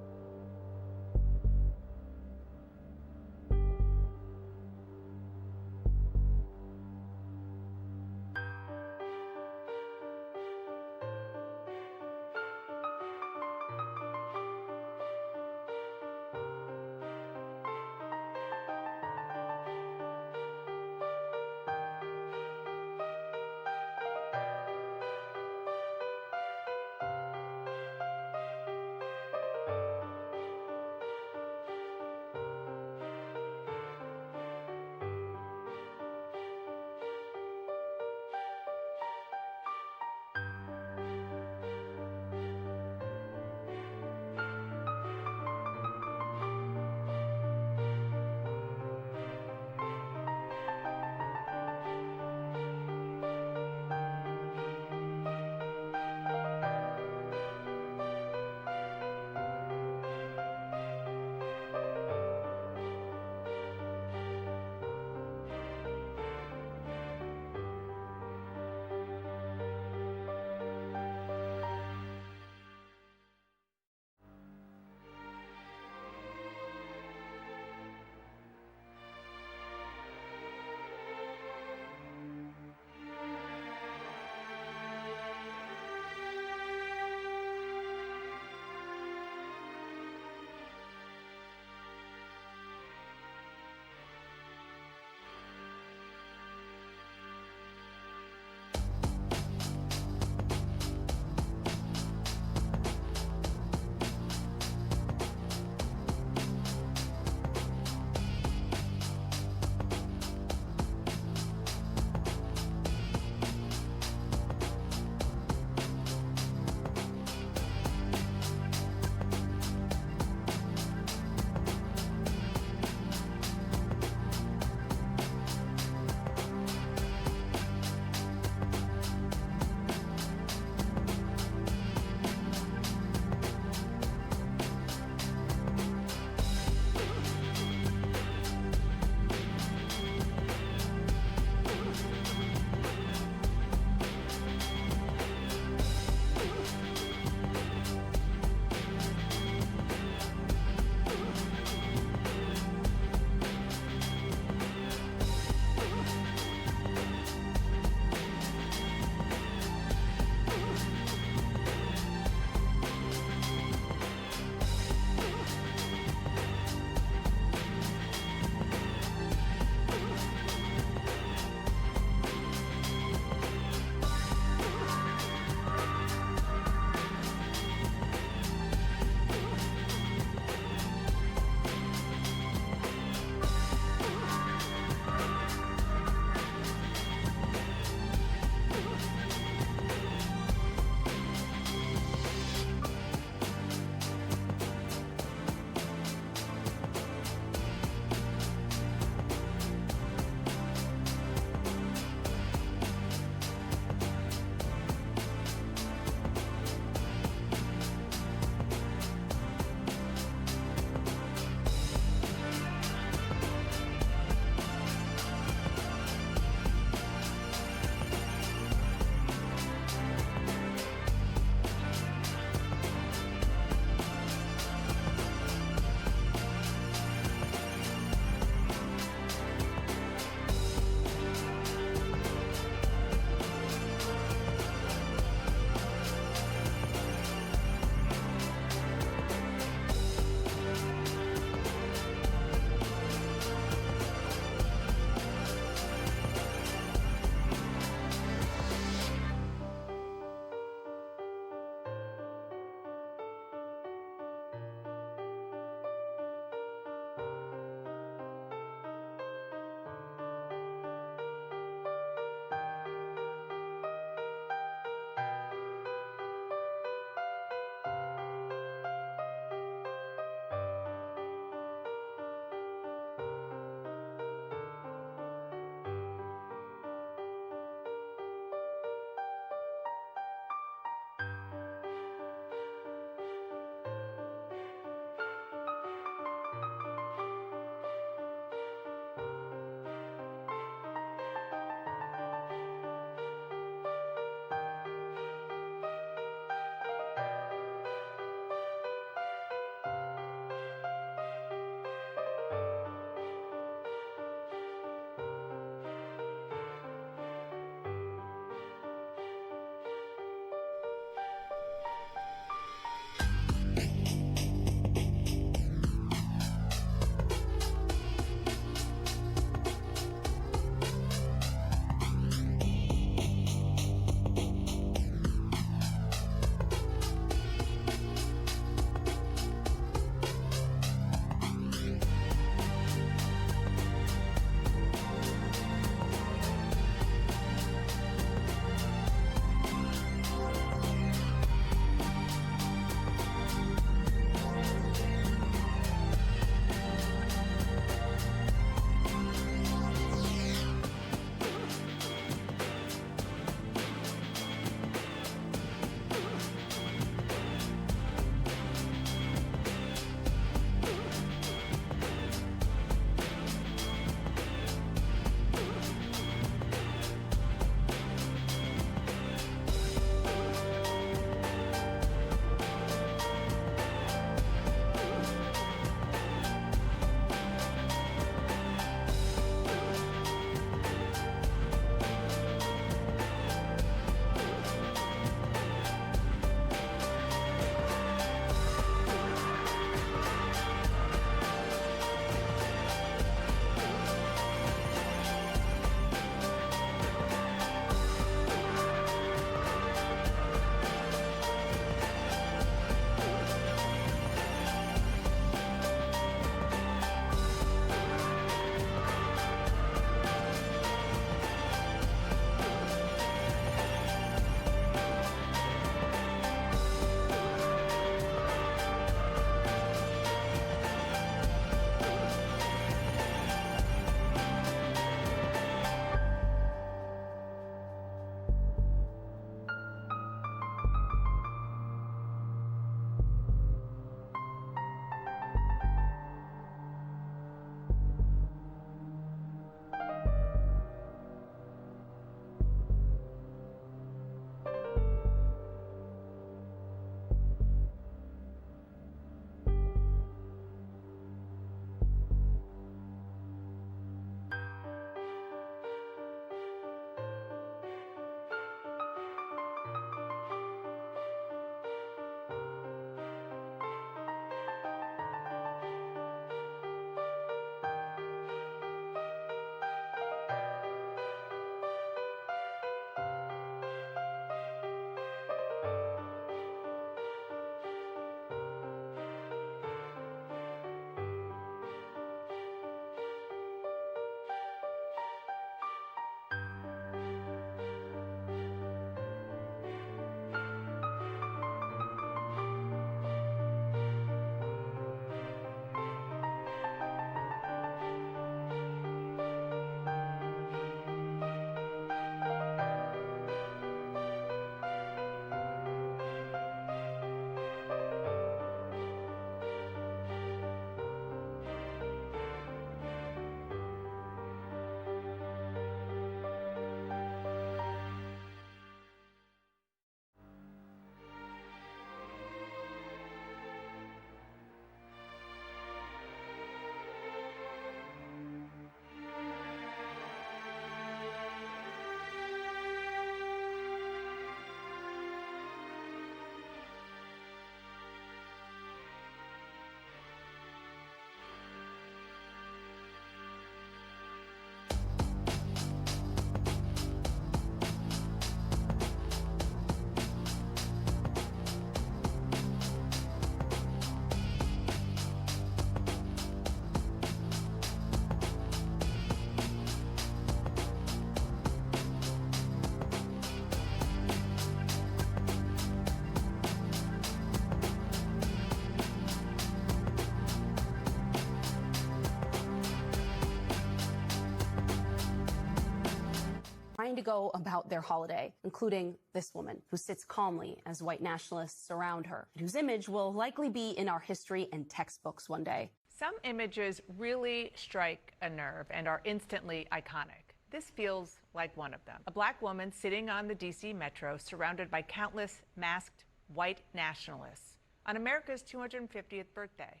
trying to go about their holiday, including this woman who sits calmly as white nationalists surround her, and whose image will likely be in our history and textbooks one day. Some images really strike a nerve and are instantly iconic. This feels like one of them. A black woman sitting on the D.C. metro surrounded by countless masked white nationalists on America's 250th birthday.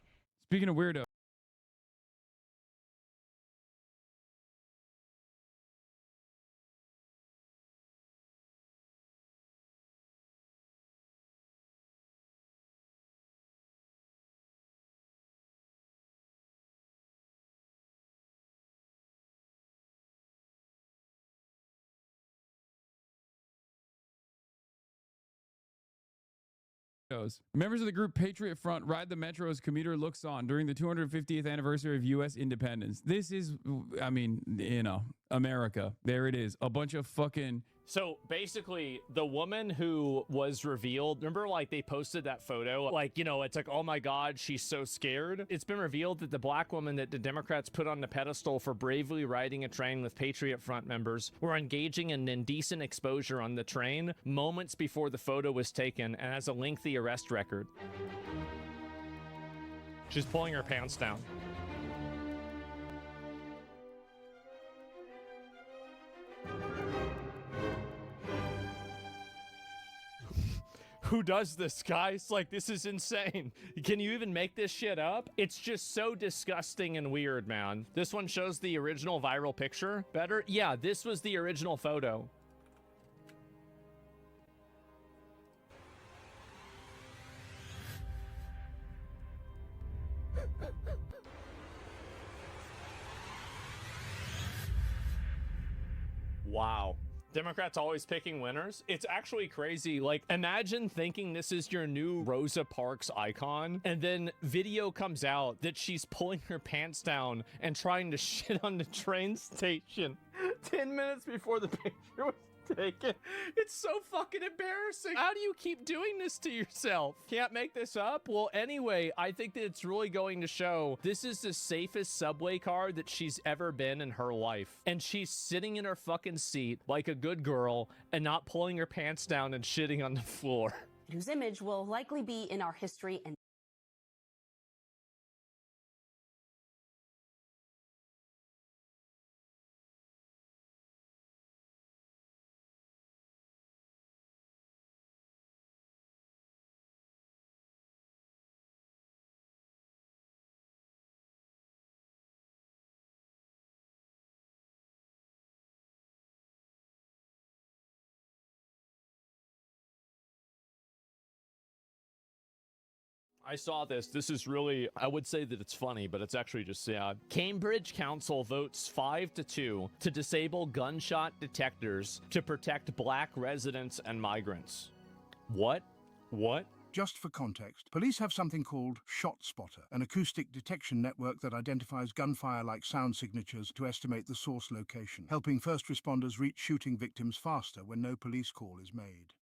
Speaking of weirdos. Members of the group Patriot Front ride the metro as commuter looks on during the 250th anniversary of U.S. independence. This is, I mean, you know, America. There it is. A bunch of fucking... So basically, the woman who was revealed, remember, like, they posted that photo? Like, you know, it's like, oh my God, she's so scared. It's been revealed that the black woman that the Democrats put on the pedestal for bravely riding a train with Patriot Front members were engaging in indecent exposure on the train moments before the photo was taken and has a lengthy arrest record. She's pulling her pants down. Who does this, guys? Like, this is insane. Can you even make this shit up? It's just so disgusting and weird, man. This one shows the original viral picture better. Yeah, this was the original photo. Wow. Democrats always picking winners. It's actually crazy. Like, imagine thinking this is your new Rosa Parks icon, and then video comes out that she's pulling her pants down and trying to shit on the train station 10 minutes before the picture was taken. It's so fucking embarrassing. How do you keep doing this to yourself? Can't make this up? Well, anyway, I think that it's really going to show this is the safest subway car that she's ever been in her life. And she's sitting in her fucking seat like a good girl and not pulling her pants down and shitting on the floor. Whose image will likely be in our history and I saw this. This is really, I would say that it's funny, but it's actually just sad. Cambridge Council votes 5-2 to disable gunshot detectors to protect black residents and migrants. What? What? Just for context, police have something called ShotSpotter, an acoustic detection network that identifies gunfire-like sound signatures to estimate the source location, helping first responders reach shooting victims faster when no police call is made.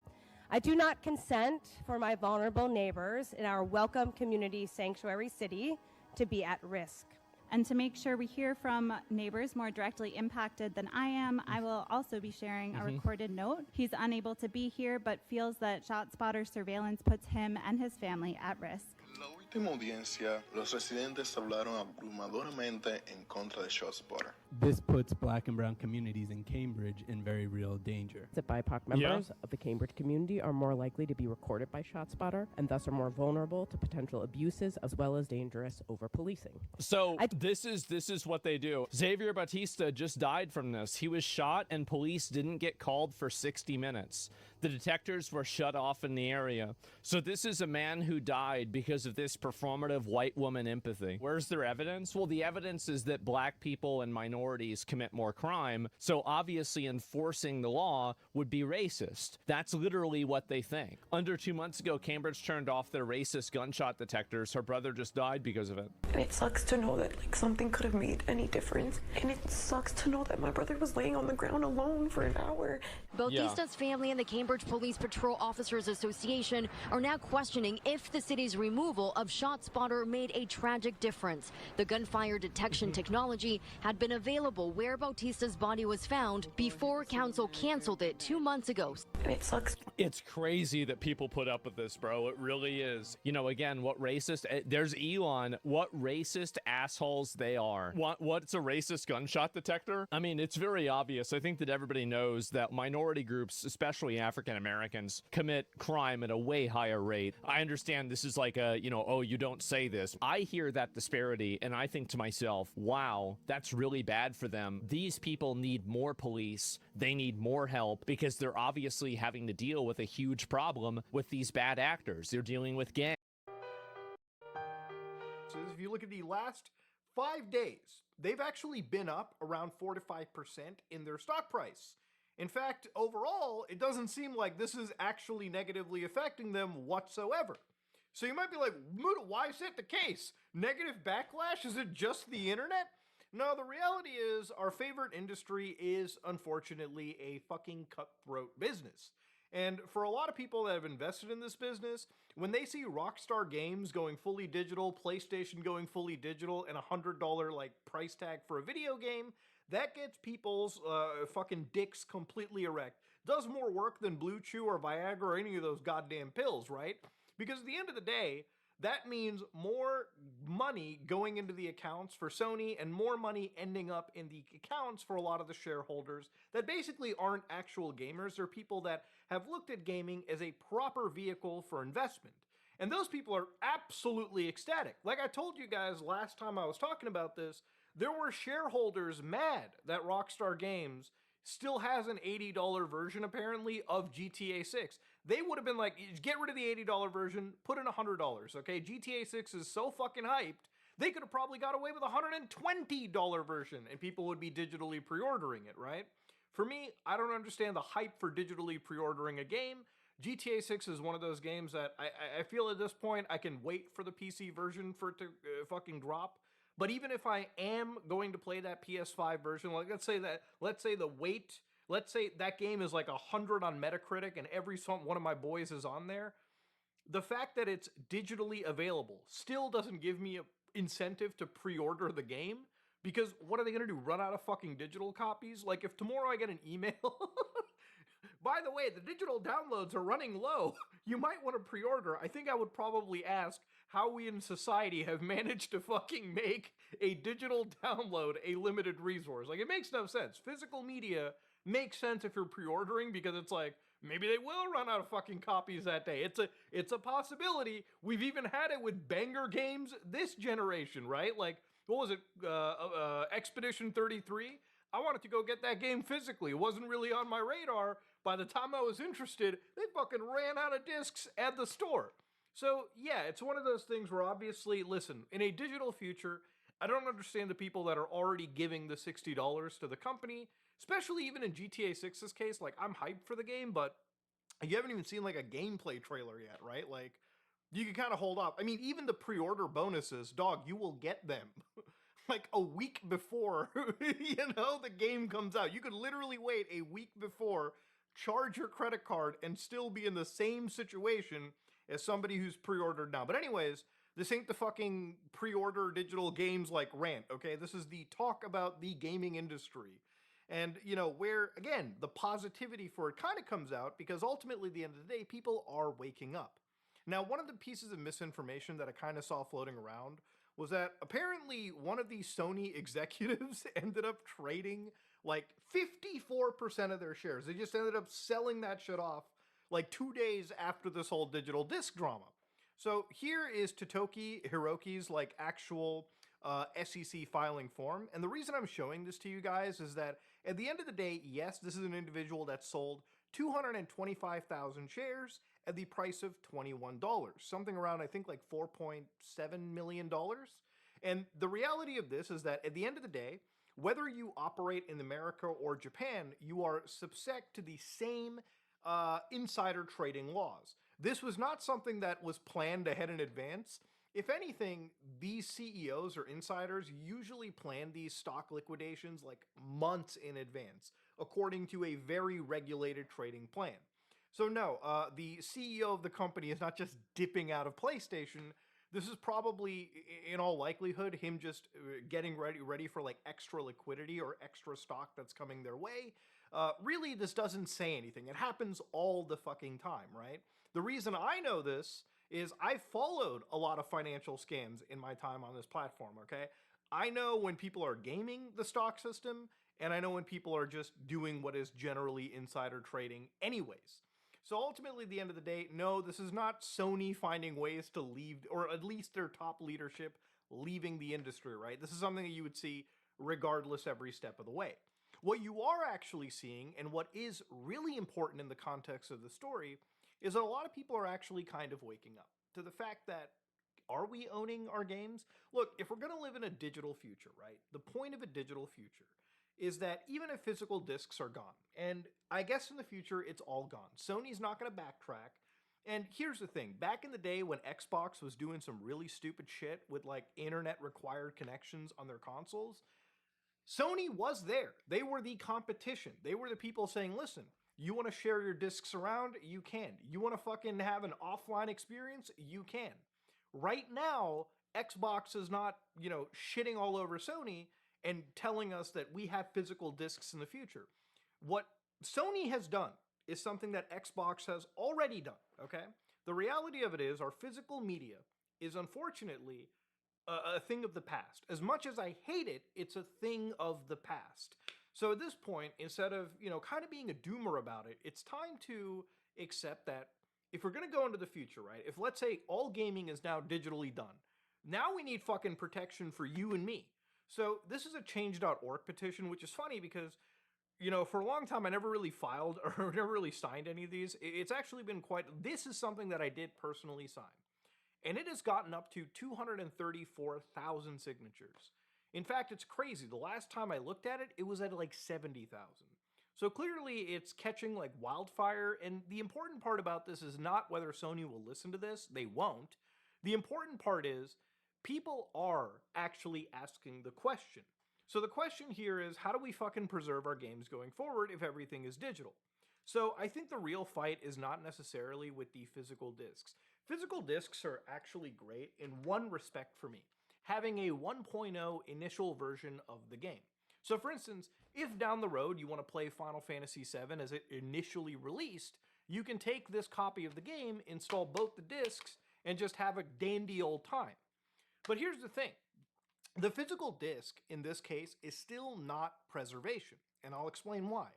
I do not consent for my vulnerable neighbors in our welcome community sanctuary city to be at risk. And to make sure we hear from neighbors more directly impacted than I am, I will also be sharing a recorded note. He's unable to be here, but feels that ShotSpotter surveillance puts him and his family at risk. Última audiencia, los residentes hablaron abrumadoramente en contra de ShotSpotter. This puts black and brown communities in Cambridge in very real danger. The BIPOC members of the Cambridge community are more likely to be recorded by ShotSpotter and thus are more vulnerable to potential abuses as well as dangerous over-policing. So this is what they do. Xavier Batista just died from this. He was shot and police didn't get called for 60 minutes. The detectors were shut off in the area. So this is a man who died because of this performative white woman empathy. Where's their evidence? Well, the evidence is that black people and minorities commit more crime. So obviously enforcing the law would be racist. That's literally what they think. Under 2 months ago, Cambridge turned off their racist gunshot detectors. Her brother just died because of it. And it sucks to know that like something could have made any difference. And it sucks to know that my brother was laying on the ground alone for an hour. Bautista's family and the Cambridge Police Patrol Officers Association are now questioning if the city's removal of ShotSpotter made a tragic difference. The gunfire detection technology had been available where Bautista's body was found before council canceled it 2 months ago. And it sucks. It's crazy that people put up with this, bro. It really is. You know, again, what racist, there's Elon, what racist assholes they are. What's a racist gunshot detector? I mean, it's very obvious. I think that everybody knows that minority groups, especially African Americans, commit crime at a way higher rate. I understand this is like a, you know, oh, you don't say this. I hear that disparity and I think to myself, wow, that's really bad for them. These people need more police. They need more help because they're obviously having to deal with a huge problem with these bad actors. They're dealing with gangs. So if you look at the last 5 days, they've actually been up around 4 to 5% in their stock price. In fact, overall, it doesn't seem like this is actually negatively affecting them whatsoever. So you might be like, Muda, why is that the case? Negative backlash? Is it just the internet? No, the reality is our favorite industry is unfortunately a fucking cutthroat business. And for a lot of people that have invested in this business, when they see Rockstar Games going fully digital, PlayStation going fully digital, and $100 like price tag for a video game, that gets people's fucking dicks completely erect. Does more work than Blue Chew or Viagra or any of those goddamn pills, right? Because at the end of the day, that means more money going into the accounts for Sony and more money ending up in the accounts for a lot of the shareholders that basically aren't actual gamers. They're people that have looked at gaming as a proper vehicle for investment. And those people are absolutely ecstatic. Like I told you guys last time I was talking about this, there were shareholders mad that Rockstar Games still has an $80 version apparently of GTA 6. They would have been like, get rid of the $80 version, put in $100, okay? GTA 6 is so fucking hyped, they could have probably got away with a $120 version and people would be digitally pre-ordering it, right? For me, I don't understand the hype for digitally pre-ordering a game. GTA 6 is one of those games that I feel at this point I can wait for the PC version for it to fucking drop. But even if I am going to play that PS5 version, like let's say that game is like 100 on Metacritic and every one of my boys is on there, the fact that it's digitally available still doesn't give me an incentive to pre-order the game, because what are they going to do, run out of fucking digital copies? Like if tomorrow I get an email, by the way, the digital downloads are running low, you might want to pre-order, I think I would probably ask how we in society have managed to fucking make a digital download a limited resource. Like, it makes no sense. Physical media makes sense if you're pre-ordering, because it's like, maybe they will run out of fucking copies that day. It's a possibility. We've even had it with banger games this generation, right? Like, what was it, Expedition 33? I wanted to go get that game physically. It wasn't really on my radar. By the time I was interested, they fucking ran out of discs at the store. So yeah, it's one of those things where obviously, listen, in a digital future, I don't understand the people that are already giving the $60 to the company, especially even in GTA 6's case. Like, I'm hyped for the game, but you haven't even seen like a gameplay trailer yet, right? Like, you can kind of hold off. I mean, even the pre-order bonuses, dog, you will get them like a week before, the game comes out. You could literally wait a week before, charge your credit card, and still be in the same situation as somebody who's pre-ordered now. But anyways, this ain't the fucking pre-order digital games like rant, okay? This is the talk about the gaming industry. And, where, again, the positivity for it kind of comes out, because ultimately, at the end of the day, people are waking up. Now, one of the pieces of misinformation that I kind of saw floating around was that apparently one of these Sony executives ended up trading like 54% of their shares. They just ended up selling that shit off like 2 days after this whole digital disc drama. So here is Totoki Hiroki's like actual SEC filing form. And the reason I'm showing this to you guys is that at the end of the day, yes, this is an individual that sold 225,000 shares at the price of $21, something around, I think, like $4.7 million. And the reality of this is that at the end of the day, whether you operate in America or Japan, you are subject to the same insider trading laws. This was not something that was planned ahead in advance. If anything, these CEOs or insiders usually plan these stock liquidations like months in advance, according to a very regulated trading plan. So no, the CEO of the company is not just dipping out of PlayStation. This is probably, in all likelihood, him just getting ready for like extra liquidity or extra stock that's coming their way. Really, this doesn't say anything. It happens all the fucking time, right? The reason I know this is I've followed a lot of financial scams in my time on this platform, okay? I know when people are gaming the stock system, and I know when people are just doing what is generally insider trading anyways. So ultimately, at the end of the day, no, this is not Sony finding ways to leave, or at least their top leadership leaving the industry, right? This is something that you would see regardless every step of the way. What you are actually seeing, and what is really important in the context of the story, is that a lot of people are actually kind of waking up to the fact that, are we owning our games? Look, if we're going to live in a digital future, right? The point of a digital future is that even if physical discs are gone, and I guess in the future it's all gone, Sony's not going to backtrack. And here's the thing, back in the day when Xbox was doing some really stupid shit with like internet required connections on their consoles, Sony was there. They were the competition. They were the people saying, listen, you want to share your discs around? You can. You want to fucking have an offline experience? You can. Right now, Xbox is not, shitting all over Sony and telling us that we have physical discs in the future. What Sony has done is something that Xbox has already done, okay? The reality of it is our physical media is unfortunately a thing of the past. As much as I hate it, it's a thing of the past. So at this point, instead of, kind of being a doomer about it, it's time to accept that if we're going to go into the future, right? If let's say all gaming is now digitally done, now we need fucking protection for you and me. So this is a change.org petition, which is funny because, for a long time I never really filed or never really signed any of these. It's actually been this is something that I did personally sign. And it has gotten up to 234,000 signatures. In fact, it's crazy. The last time I looked at it, it was at like 70,000. So clearly it's catching like wildfire, and the important part about this is not whether Sony will listen to this. They won't. The important part is people are actually asking the question. So the question here is, how do we fucking preserve our games going forward if everything is digital? So I think the real fight is not necessarily with the physical discs. Physical discs are actually great in one respect for me, having a 1.0 initial version of the game. So for instance, if down the road you want to play Final Fantasy VII as it initially released, you can take this copy of the game, install both the discs, and just have a dandy old time. But here's the thing. The physical disc, in this case, is still not preservation, and I'll explain why.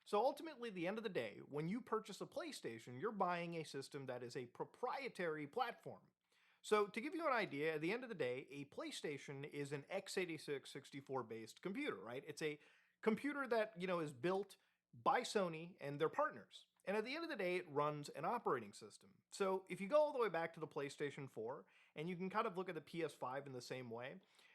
So ultimately, at the end of the day, when you purchase a PlayStation, you're buying a system that is a proprietary platform. So to give you an idea, at the end of the day, a PlayStation is an x86 64-based computer, right? It's a computer that, is built by Sony and their partners. And at the end of the day, it runs an operating system. So if you go all the way back to the PlayStation 4, and you can kind of look at the PS5 in the same way,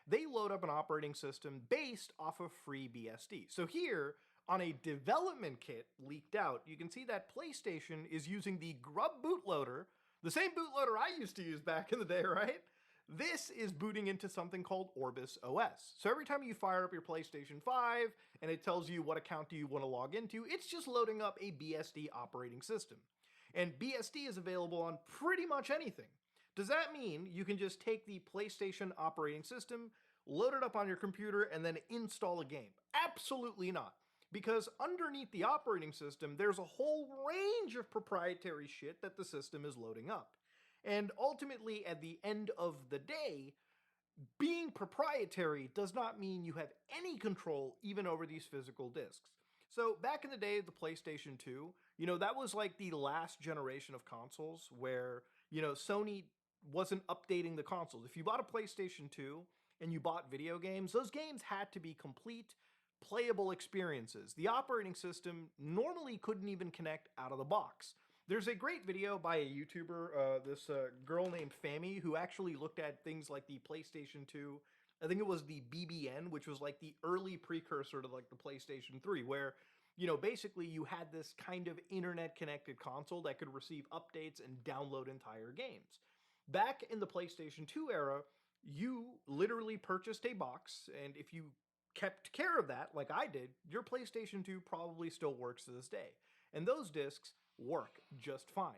they load up an operating system based off of FreeBSD. So here, on a development kit leaked out, you can see that PlayStation is using the Grub bootloader, the same bootloader I used to use back in the day, right? This is booting into something called Orbis OS. So every time you fire up your PlayStation 5 and it tells you what account do you want to log into, it's just loading up a BSD operating system. And BSD is available on pretty much anything. Does that mean you can just take the PlayStation operating system, load it up on your computer, and then install a game? Absolutely not. Because underneath the operating system, there's a whole range of proprietary shit that the system is loading up. And ultimately, at the end of the day, being proprietary does not mean you have any control even over these physical discs. So back in the day of the PlayStation 2, that was like the last generation of consoles where, Sony wasn't updating the consoles. If you bought a PlayStation 2 and you bought video games, those games had to be complete, playable experiences. The operating system normally couldn't even connect out of the box. There's a great video by a YouTuber, this girl named Fami, who actually looked at things like the PlayStation 2, I think it was the BBN, which was like the early precursor to like the PlayStation 3, where, basically you had this kind of internet-connected console that could receive updates and download entire games. Back in the PlayStation 2 era, you literally purchased a box, and if you kept care of that, like I did, your PlayStation 2 probably still works to this day. And those discs work just fine.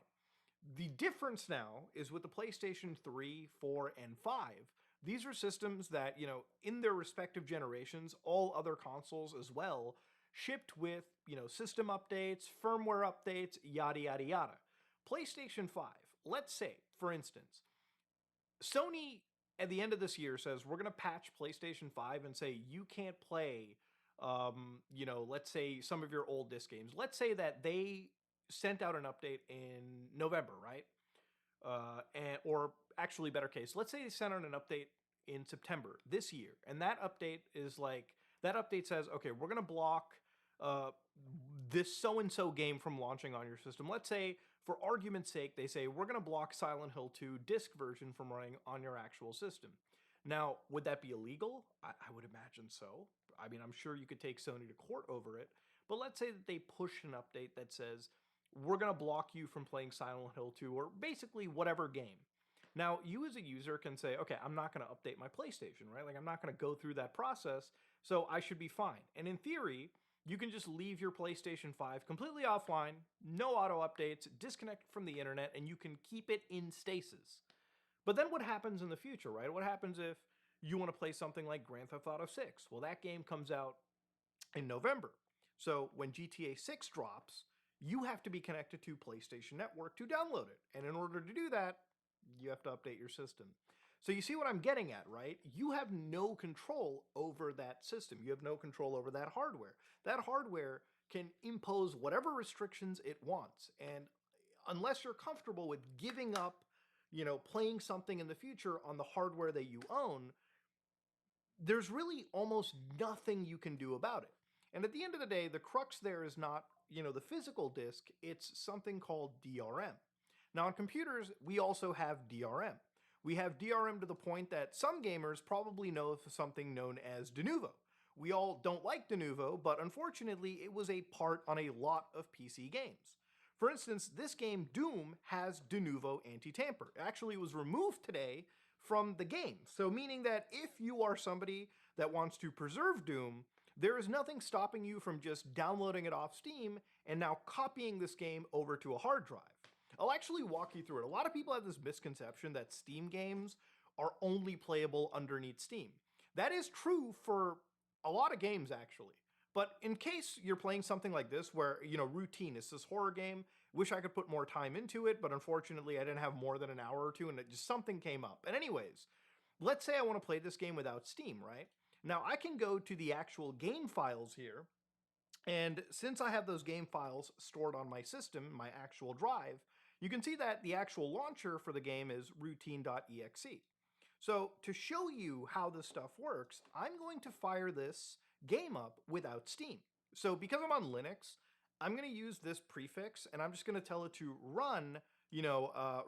The difference now is with the PlayStation 3, 4, and 5, these are systems that, in their respective generations, all other consoles as well, shipped with, system updates, firmware updates, yada, yada, yada. PlayStation 5, let's say, for instance, Sony at the end of this year says, we're going to patch PlayStation 5 and say, you can't play, let's say some of your old disc games. Let's say that they sent out an update in November, right? Or actually, better case, let's say they sent out an update in September this year. And that update says, okay, we're going to block this so-and-so game from launching on your system. Let's say, for argument's sake, they say, we're going to block Silent Hill 2 disc version from running on your actual system. Now, would that be illegal? I would imagine so. I mean, I'm sure you could take Sony to court over it, but let's say that they push an update that says, we're going to block you from playing Silent Hill 2 or basically whatever game. Now, you as a user can say, okay, I'm not going to update my PlayStation, right? Like, I'm not going to go through that process, so I should be fine. And in theory, you can just leave your PlayStation 5 completely offline, no auto updates, disconnect from the internet, and you can keep it in stasis. But then what happens in the future, right? What happens if you want to play something like Grand Theft Auto 6? Well, that game comes out in November. So when GTA 6 drops, you have to be connected to PlayStation Network to download it. And in order to do that, you have to update your system. So you see what I'm getting at, right? You have no control over that system. You have no control over that hardware. That hardware can impose whatever restrictions it wants. And unless you're comfortable with giving up, playing something in the future on the hardware that you own, there's really almost nothing you can do about it. And at the end of the day, the crux there is not, the physical disk, it's something called DRM. Now on computers, we also have DRM. We have DRM to the point that some gamers probably know of something known as de novo. We all don't like de novo, but unfortunately it was a part on a lot of PC games. For instance, this game, Doom, has de novo anti-tamper. Actually, it was removed today from the game. So meaning that if you are somebody that wants to preserve Doom, there is nothing stopping you from just downloading it off Steam and now copying this game over to a hard drive. I'll actually walk you through it. A lot of people have this misconception that Steam games are only playable underneath Steam. That is true for a lot of games, actually. But in case you're playing something like this where, Routine is this horror game, wish I could put more time into it, but unfortunately I didn't have more than an hour or two and something came up. And anyways, let's say I want to play this game without Steam, right? Now I can go to the actual game files here, and since I have those game files stored on my system, my actual drive, you can see that the actual launcher for the game is routine.exe. So to show you how this stuff works, I'm going to fire this game up without Steam. So because I'm on Linux, I'm going to use this prefix and I'm just going to tell it to run,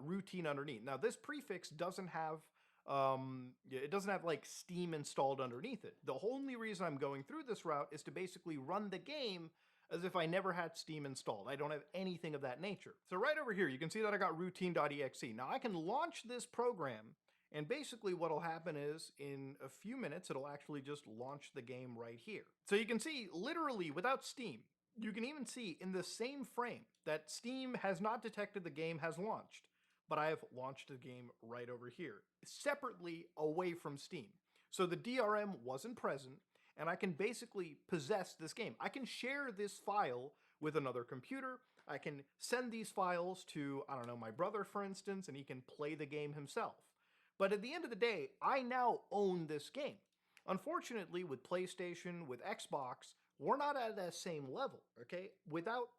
routine underneath. Now this prefix doesn't have, like Steam installed underneath it. The only reason I'm going through this route is to basically run the game as if I never had Steam installed. I don't have anything of that nature. So right over here, you can see that I got routine.exe. Now I can launch this program, and basically what'll happen is in a few minutes, it'll actually just launch the game right here. So you can see literally without Steam, you can even see in the same frame that Steam has not detected the game has launched, but I have launched the game right over here, separately away from Steam. So the DRM wasn't present, and I can basically possess this game. I can share this file with another computer. I can send these files to, I don't know, my brother, for instance, and he can play the game himself. But at the end of the day, I now own this game. Unfortunately, with PlayStation, with Xbox, we're not at that same level, okay? Without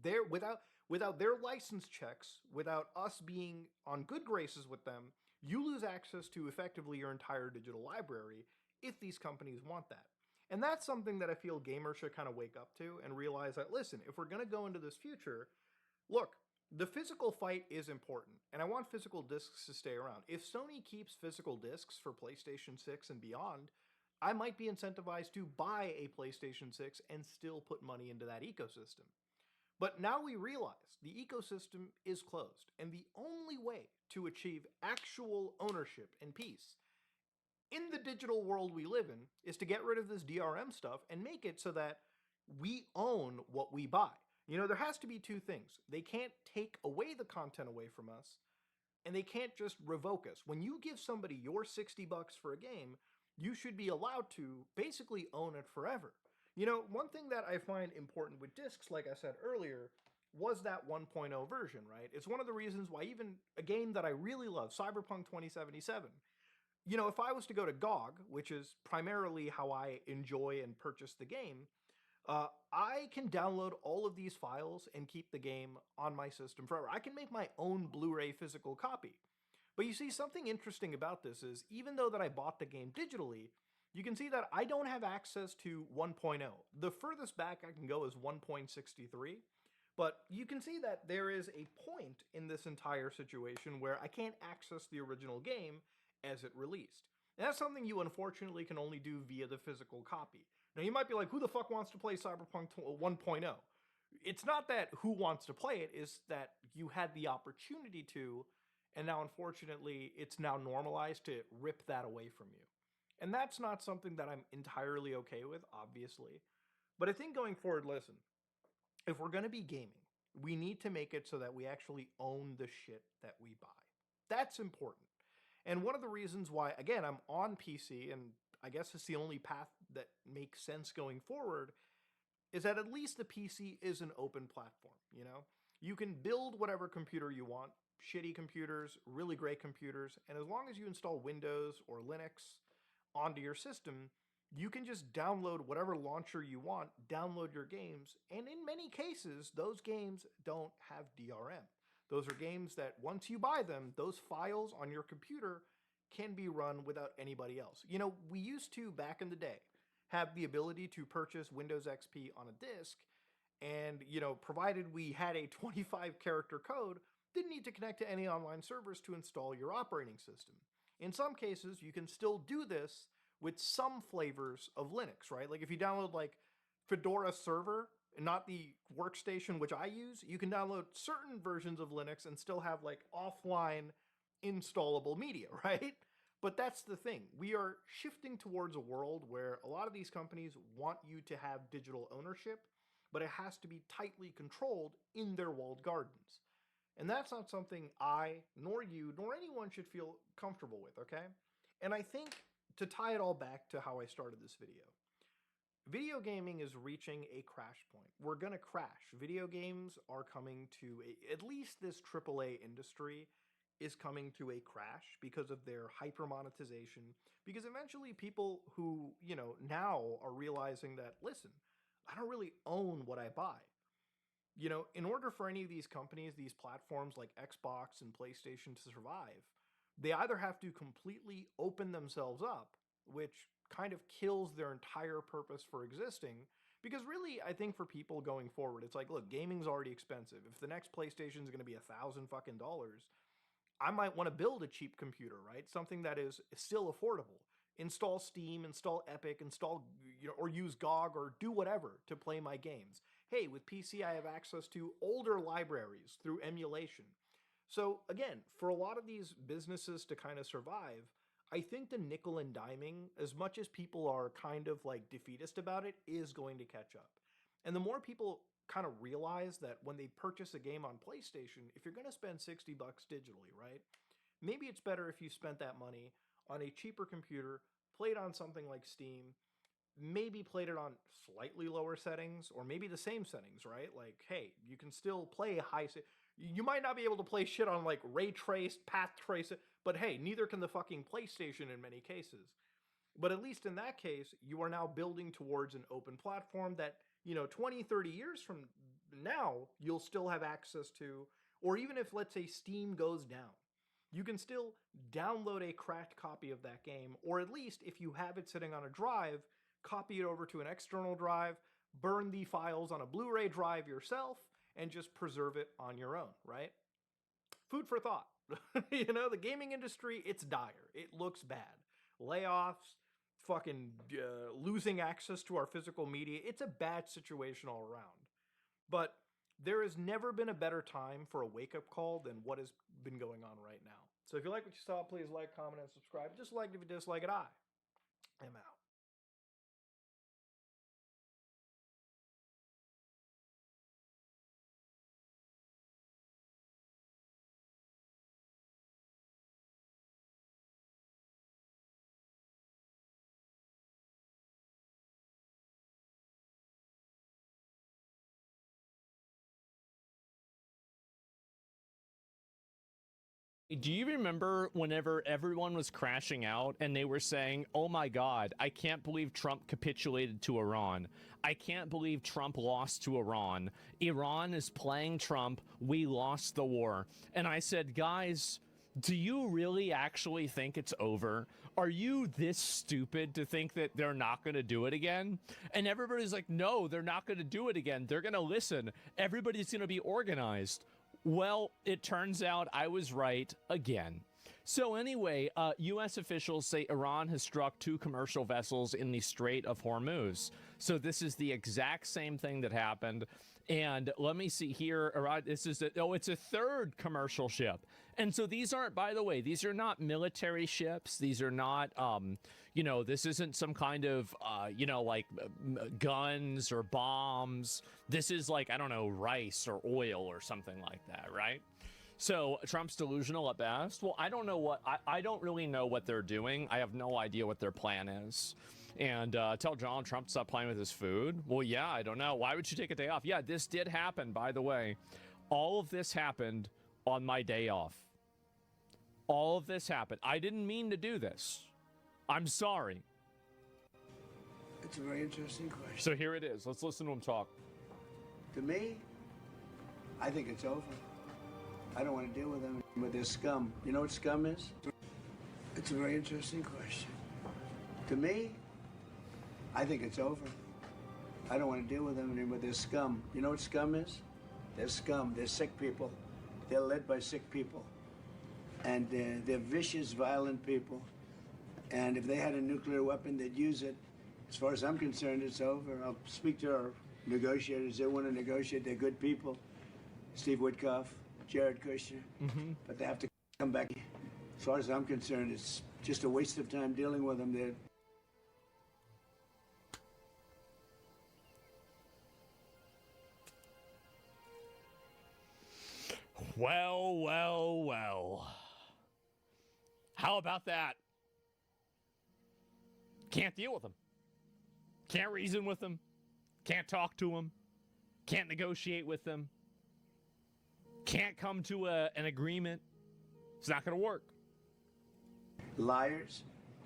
their license checks, without us being on good graces with them, you lose access to effectively your entire digital library if these companies want that. And that's something that I feel gamers should kind of wake up to and realize that, listen, if we're going to go into this future, look, the physical fight is important, and I want physical discs to stay around. If Sony keeps physical discs for PlayStation 6 and beyond, I might be incentivized to buy a PlayStation 6 and still put money into that ecosystem. But now we realize the ecosystem is closed, and the only way to achieve actual ownership and peace in the digital world we live in is to get rid of this DRM stuff and make it so that we own what we buy. There has to be two things. They can't take away the content away from us, and they can't just revoke us. When you give somebody your $60 for a game, you should be allowed to basically own it forever. One thing that I find important with discs, like I said earlier, was that 1.0 version, right? It's one of the reasons why even a game that I really love, Cyberpunk 2077, if I was to go to GOG, which is primarily how I enjoy and purchase the game, I can download all of these files and keep the game on my system forever. I can make my own Blu-ray physical copy. But you see, something interesting about this is, even though that I bought the game digitally, you can see that I don't have access to 1.0. The furthest back I can go is 1.63, but you can see that there is a point in this entire situation where I can't access the original game as it released. And that's something you unfortunately can only do via the physical copy. Now you might be like, who the fuck wants to play Cyberpunk 1.0? It's not that who wants to play it, is that you had the opportunity to, and now unfortunately it's now normalized to rip that away from you. And that's not something that I'm entirely okay with, obviously. But I think going forward, listen, if we're going to be gaming, we need to make it so that we actually own the shit that we buy. That's important. And one of the reasons why, again, I'm on PC, and I guess it's the only path that makes sense going forward, is that at least the PC is an open platform, you know? You can build whatever computer you want, shitty computers, really great computers, and as long as you install Windows or Linux onto your system, you can just download whatever launcher you want, download your games, and in many cases, those games don't have DRM. Those are games that once you buy them, those files on your computer can be run without anybody else. You know, we used to, back in the day, have the ability to purchase Windows XP on a disk, and, you know, provided we had a 25-character code, didn't need to connect to any online servers to install your operating system. In some cases, you can still do this with some flavors of Linux, right? Like if you download like Fedora Server, and not the workstation which I use, you can download certain versions of Linux and still have like offline installable media, right? But that's the thing. We are shifting towards a world where a lot of these companies want you to have digital ownership, but it has to be tightly controlled in their walled gardens. And that's not something I, nor you, nor anyone should feel comfortable with, okay? And I think to tie it all back to how I started this video gaming is reaching a crash point. We're gonna crash. Video games are coming to at least this AAA industry is coming to a crash because of their hyper monetization, because eventually people who, you know, now are realizing that, listen, I don't really own what I buy. You know, in order for any of these companies, these platforms like Xbox and PlayStation to survive, they either have to completely open themselves up, which kind of kills their entire purpose for existing, because really, I think for people going forward, it's like, look, gaming's already expensive. If the next PlayStation is going to be $1,000 fucking dollars, I might want to build a cheap computer, right? Something that is still affordable. Install Steam, install Epic, install, you know, or use GOG or do whatever to play my games. Hey, with PC, I have access to older libraries through emulation. So again, for a lot of these businesses to kind of survive, I think the nickel and diming, as much as people are kind of like defeatist about it, is going to catch up. And the more people kind of realize that when they purchase a game on PlayStation, if you're going to spend $60 digitally, right? Maybe it's better if you spent that money on a cheaper computer, played on something like Steam, maybe played it on slightly lower settings, or maybe the same settings, right? Like, hey, you can still play you might not be able to play shit on like ray traced, path trace, but hey, neither can the fucking PlayStation in many cases. But at least in that case, you are now building towards an open platform that, you know, 20, 30 years from now, you'll still have access to, or even if, let's say, Steam goes down, you can still download a cracked copy of that game, or at least if you have it sitting on a drive, copy it over to an external drive, burn the files on a Blu-ray drive yourself, and just preserve it on your own, right? Food for thought. You know, the gaming industry, it's dire. It looks bad. Layoffs, fucking losing access to our physical media. It's a bad situation all around. But there has never been a better time for a wake-up call than what has been going on right now. So if you like what you saw, please like, comment, and subscribe. Dislike it if you dislike it. I am out. Do you remember whenever everyone was crashing out and they were saying, oh my God, I can't believe Trump capitulated to Iran. I can't believe Trump lost to Iran. Iran is playing Trump. We lost the war. And I said, guys, do you really actually think it's over? Are you this stupid to think that they're not going to do it again? And everybody's like, no, they're not going to do it again. They're going to listen. Everybody's going to be organized. Well, it turns out I was right again. So anyway, U.S. officials say Iran has struck 2 commercial vessels in the Strait of Hormuz. So this is the exact same thing that happened. And let me see here. This is it's a 3rd commercial ship. And so these aren't, by the way, these are not military ships. These are not, this isn't some kind of, guns or bombs. This is like, I don't know, rice or oil or something like that, right? So Trump's delusional at best. Well, I don't know I don't really know what they're doing. I have no idea what their plan is. And tell Donald Trump to stop playing with his food. Well, yeah, I don't know. Why would you take a day off? Yeah, this did happen, by the way. All of this happened on my day off. All of this happened. I didn't mean to do this. I'm sorry. It's a very interesting question. So here it is. Let's listen to him talk. To me, I think it's over. I don't want to deal with them, with their scum. You know what scum is? It's a very interesting question. To me, I think it's over. I don't want to deal with them anymore. They're scum. You know what scum is? They're scum. They're sick people. They're led by sick people. And they're vicious, violent people. And if they had a nuclear weapon, they'd use it. As far as I'm concerned, it's over. I'll speak to our negotiators. They want to negotiate. They're good people. Steve Witkoff, Jared Kushner. But they have to come back. As far as I'm concerned, it's just a waste of time dealing with them. They're Well. How about that? Can't deal with them. Can't reason with them. Can't talk to them. Can't negotiate with them. Can't come to an agreement. It's not going to work. liars.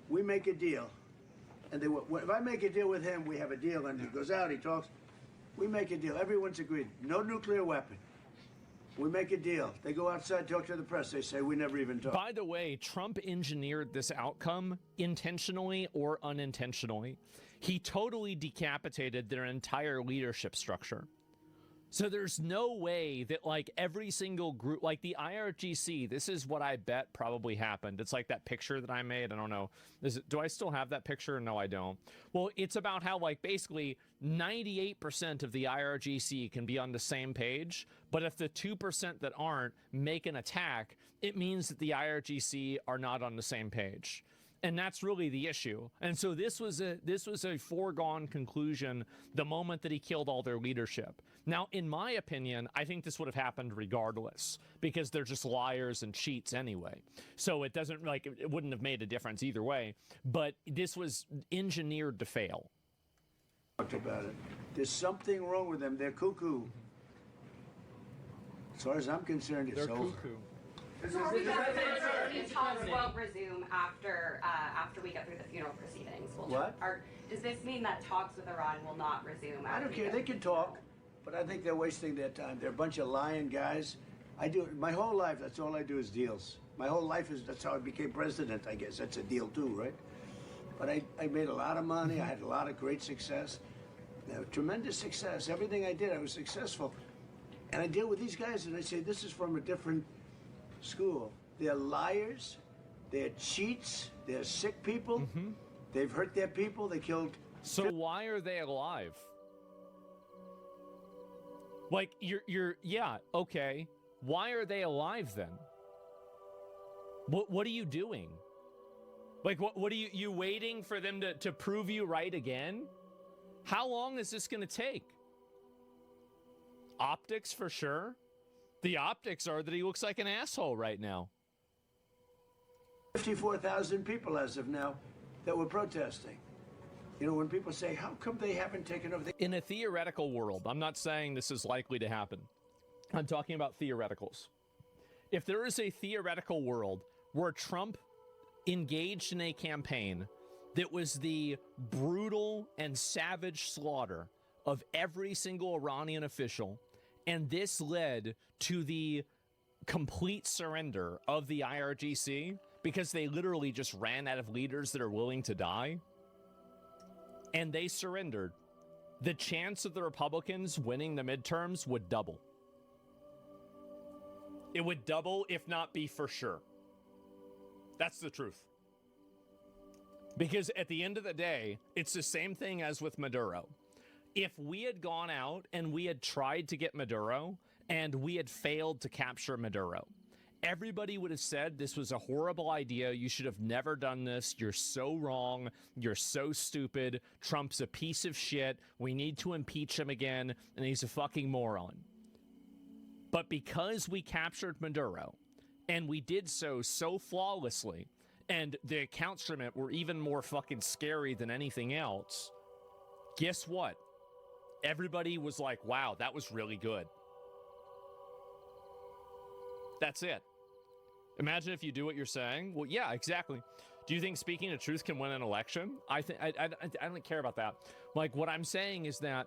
We make a deal. And if I make a deal with him, we have a deal, and he goes out, he talks. We make a deal. Everyone's agreed. No nuclear weapon. We make a deal. They go outside, talk to the press. They say, we never even talked. By the way, Trump engineered this outcome intentionally or unintentionally. He totally decapitated their entire leadership structure. So there's no way that, like, every single group, like the IRGC, this is what I bet probably happened. It's like that picture that I made. I don't know. Do I still have that picture? No, I don't. Well, it's about how, like, basically 98% of the IRGC can be on the same page, but if the 2% that aren't make an attack, it means that the IRGC are not on the same page. And that's really the issue. And so this was a foregone conclusion the moment that he killed all their leadership. Now, in my opinion, I think this would have happened regardless, because they're just liars and cheats anyway. So it doesn't, like, it wouldn't have made a difference either way. But this was engineered to fail. Talked about it. There's something wrong with them. They're cuckoo. As far as I'm concerned, it's over. Cuckoo. So are we definitely talks won't resume after we get through the funeral proceedings? Does this mean that talks with Iran will not resume? I don't care. They can talk, but I think they're wasting their time. They're a bunch of lying guys. I do my whole life. That's all I do is deals. My whole life that's how I became president. I guess that's a deal too, right? But I made a lot of money. I had a lot of great success, tremendous success. Everything I did, I was successful. And I deal with these guys, and I say this is from a different school. They're liars, they're cheats, they're sick people, they've hurt their people, they killed. So why are they alive? Like, yeah, okay. Why are they alive then? What are you doing? Like, what are you waiting for them to prove you right again? How long is this gonna take? Optics for sure. The optics are that he looks like an asshole right now. 54,000 people as of now that were protesting. You know, when people say, how come they haven't taken over? In a theoretical world, I'm not saying this is likely to happen. I'm talking about theoreticals. If there is a theoretical world where Trump engaged in a campaign that was the brutal and savage slaughter of every single Iranian official, and this led to the complete surrender of the IRGC because they literally just ran out of leaders that are willing to die, and they surrendered, the chance of the Republicans winning the midterms would double. It would double, if not be for sure. That's the truth. Because at the end of the day, it's the same thing as with Maduro. If we had gone out and we had tried to get Maduro and we had failed to capture Maduro, everybody would have said this was a horrible idea. You should have never done this. You're so wrong. You're so stupid. Trump's a piece of shit. We need to impeach him again, and he's a fucking moron. But because we captured Maduro, and we did so flawlessly, and the accounts from it were even more fucking scary than anything else, guess what? Everybody was like, wow, that was really good. That's it. Imagine if you do what you're saying. Well, yeah, exactly. Do you think speaking the truth can win an election? I don't care about that. Like, what I'm saying is that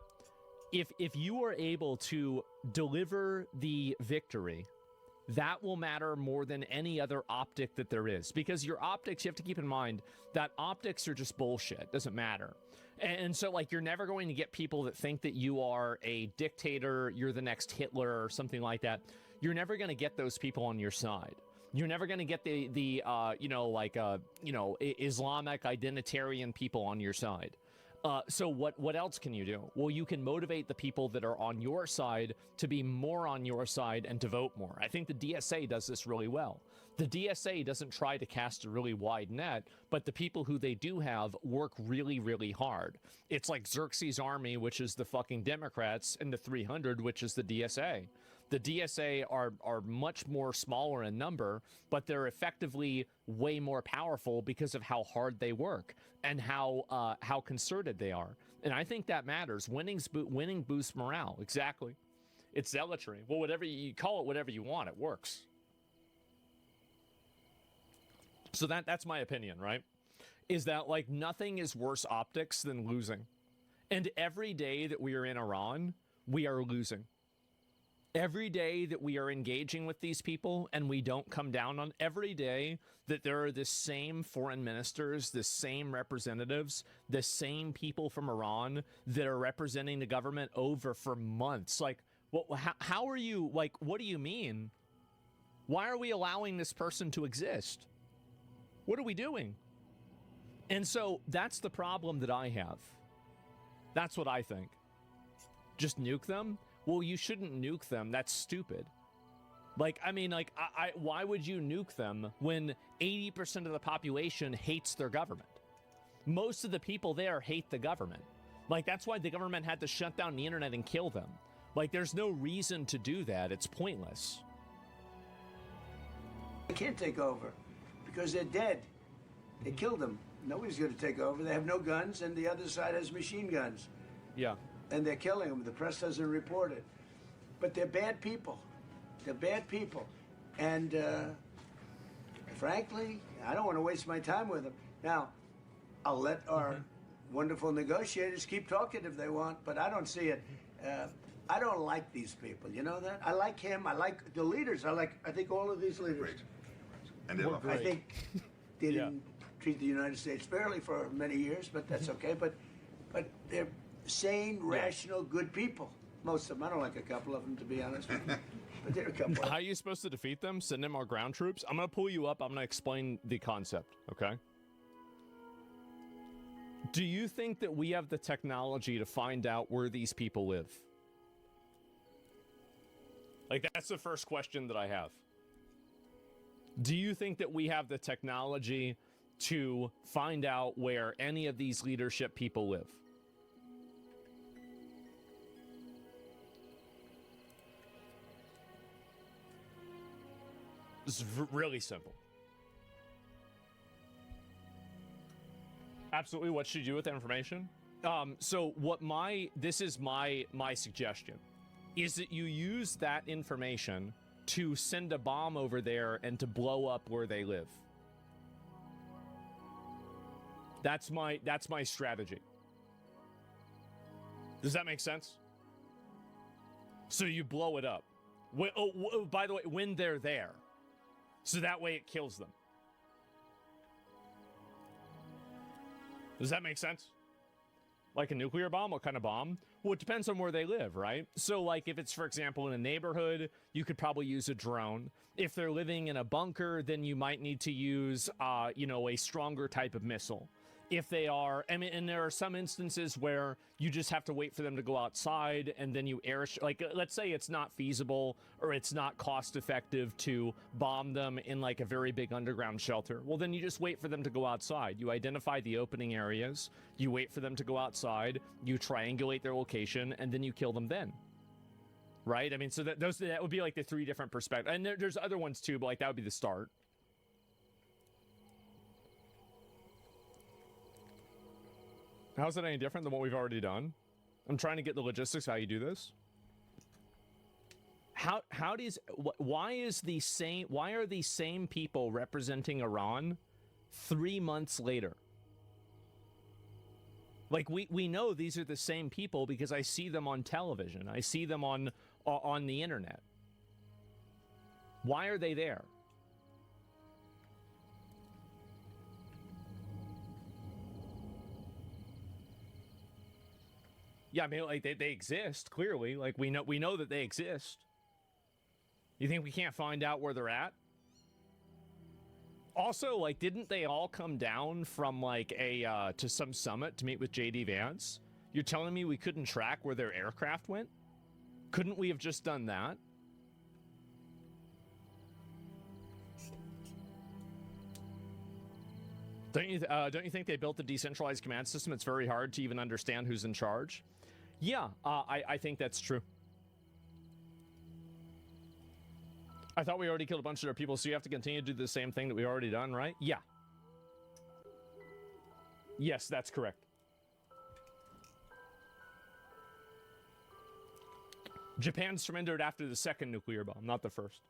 if you are able to deliver the victory, that will matter more than any other optic that there is. Because your optics, you have to keep in mind that optics are just bullshit. It doesn't matter. And so, like, you're never going to get people that think that you are a dictator, you're the next Hitler or something like that. You're never going to get those people on your side. You're never going to get the Islamic identitarian people on your side. So what else can you do? Well, you can motivate the people that are on your side to be more on your side and to vote more. I think the DSA does this really well. The DSA doesn't try to cast a really wide net, but the people who they do have work really, really hard. It's like Xerxes' army, which is the fucking Democrats, and the 300, which is the DSA. The DSA are much more smaller in number, but they're effectively way more powerful because of how hard they work and how concerted they are. And I think that matters. Winning boosts morale. Exactly. It's zealotry. Well, whatever you call it, whatever you want, it works. So that's my opinion, right? Is that, like, nothing is worse optics than losing. And every day that we are in Iran, we are losing. Every day that we are engaging with these people and we don't come down on, every day that there are the same foreign ministers, the same representatives, the same people from Iran that are representing the government over for months. Like, how are you, like, what do you mean? Why are we allowing this person to exist? What are we doing? And so that's the problem that I have. That's what I think. Just nuke them? Well, you shouldn't nuke them. That's stupid. Like, I mean, like, why would you nuke them when 80% of the population hates their government? Most of the people there hate the government. Like, that's why the government had to shut down the internet and kill them. Like, there's no reason to do that. It's pointless. They can't take over because they're dead. They killed them. Nobody's going to take over. They have no guns, and the other side has machine guns. Yeah. And they're killing them. The press doesn't report it. But they're bad people. They're bad people. And frankly, I don't want to waste my time with them. Now, I'll let our wonderful negotiators keep talking if they want, but I don't see it. I don't like these people. You know that? I like him. I like the leaders. I think all of these leaders. Great. And they're I think they didn't treat the United States fairly for many years, but that's okay. But they're sane, rational, good people. Most of them. I don't like a couple of them, to be honest with you. But there are a couple. How are you supposed to defeat them? Send them our ground troops? I'm going to pull you up. I'm going to explain the concept, okay? Do you think that we have the technology to find out where these people live? Like, that's the first question that I have. Do you think that we have the technology to find out where any of these leadership people live? It's really simple. Absolutely. What should you do with that information? So this is my suggestion, is that you use that information to send a bomb over there and to blow up where they live. That's my strategy. Does that make sense? So you blow it up. By the way, when they're there. So that way it kills them. Does that make sense? Like a nuclear bomb? What kind of bomb? Well, it depends on where they live, right? So, like, if it's, for example, in a neighborhood, you could probably use a drone. If they're living in a bunker, then you might need to use, you know, a stronger type of missile. If they are, I mean, and there are some instances where you just have to wait for them to go outside and then you like, let's say it's not feasible or it's not cost effective to bomb them in like a very big underground shelter. Well, then you just wait for them to go outside. You identify the opening areas, you wait for them to go outside, you triangulate their location, and then you kill them then. Right? I mean, so that would be like the 3 different perspectives. And there's other ones too, but like that would be the start. How's it any different than what we've already done? I'm trying to get the logistics how you do this. Why are the same people representing Iran 3 months later? Like we know these are the same people because I see them on television. I see them on the internet. Why are they there? Yeah, I mean, like, they exist, clearly. Like, we know that they exist. You think we can't find out where they're at? Also, like, didn't they all come down from, like, to some summit to meet with J.D. Vance? You're telling me we couldn't track where their aircraft went? Couldn't we have just done that? Don't you think they built the decentralized command system? It's very hard to even understand who's in charge. Yeah, I think that's true. I thought we already killed a bunch of their people, so you have to continue to do the same thing that we've already done, right? Yeah. Yes, that's correct. Japan surrendered after the second nuclear bomb, not the first.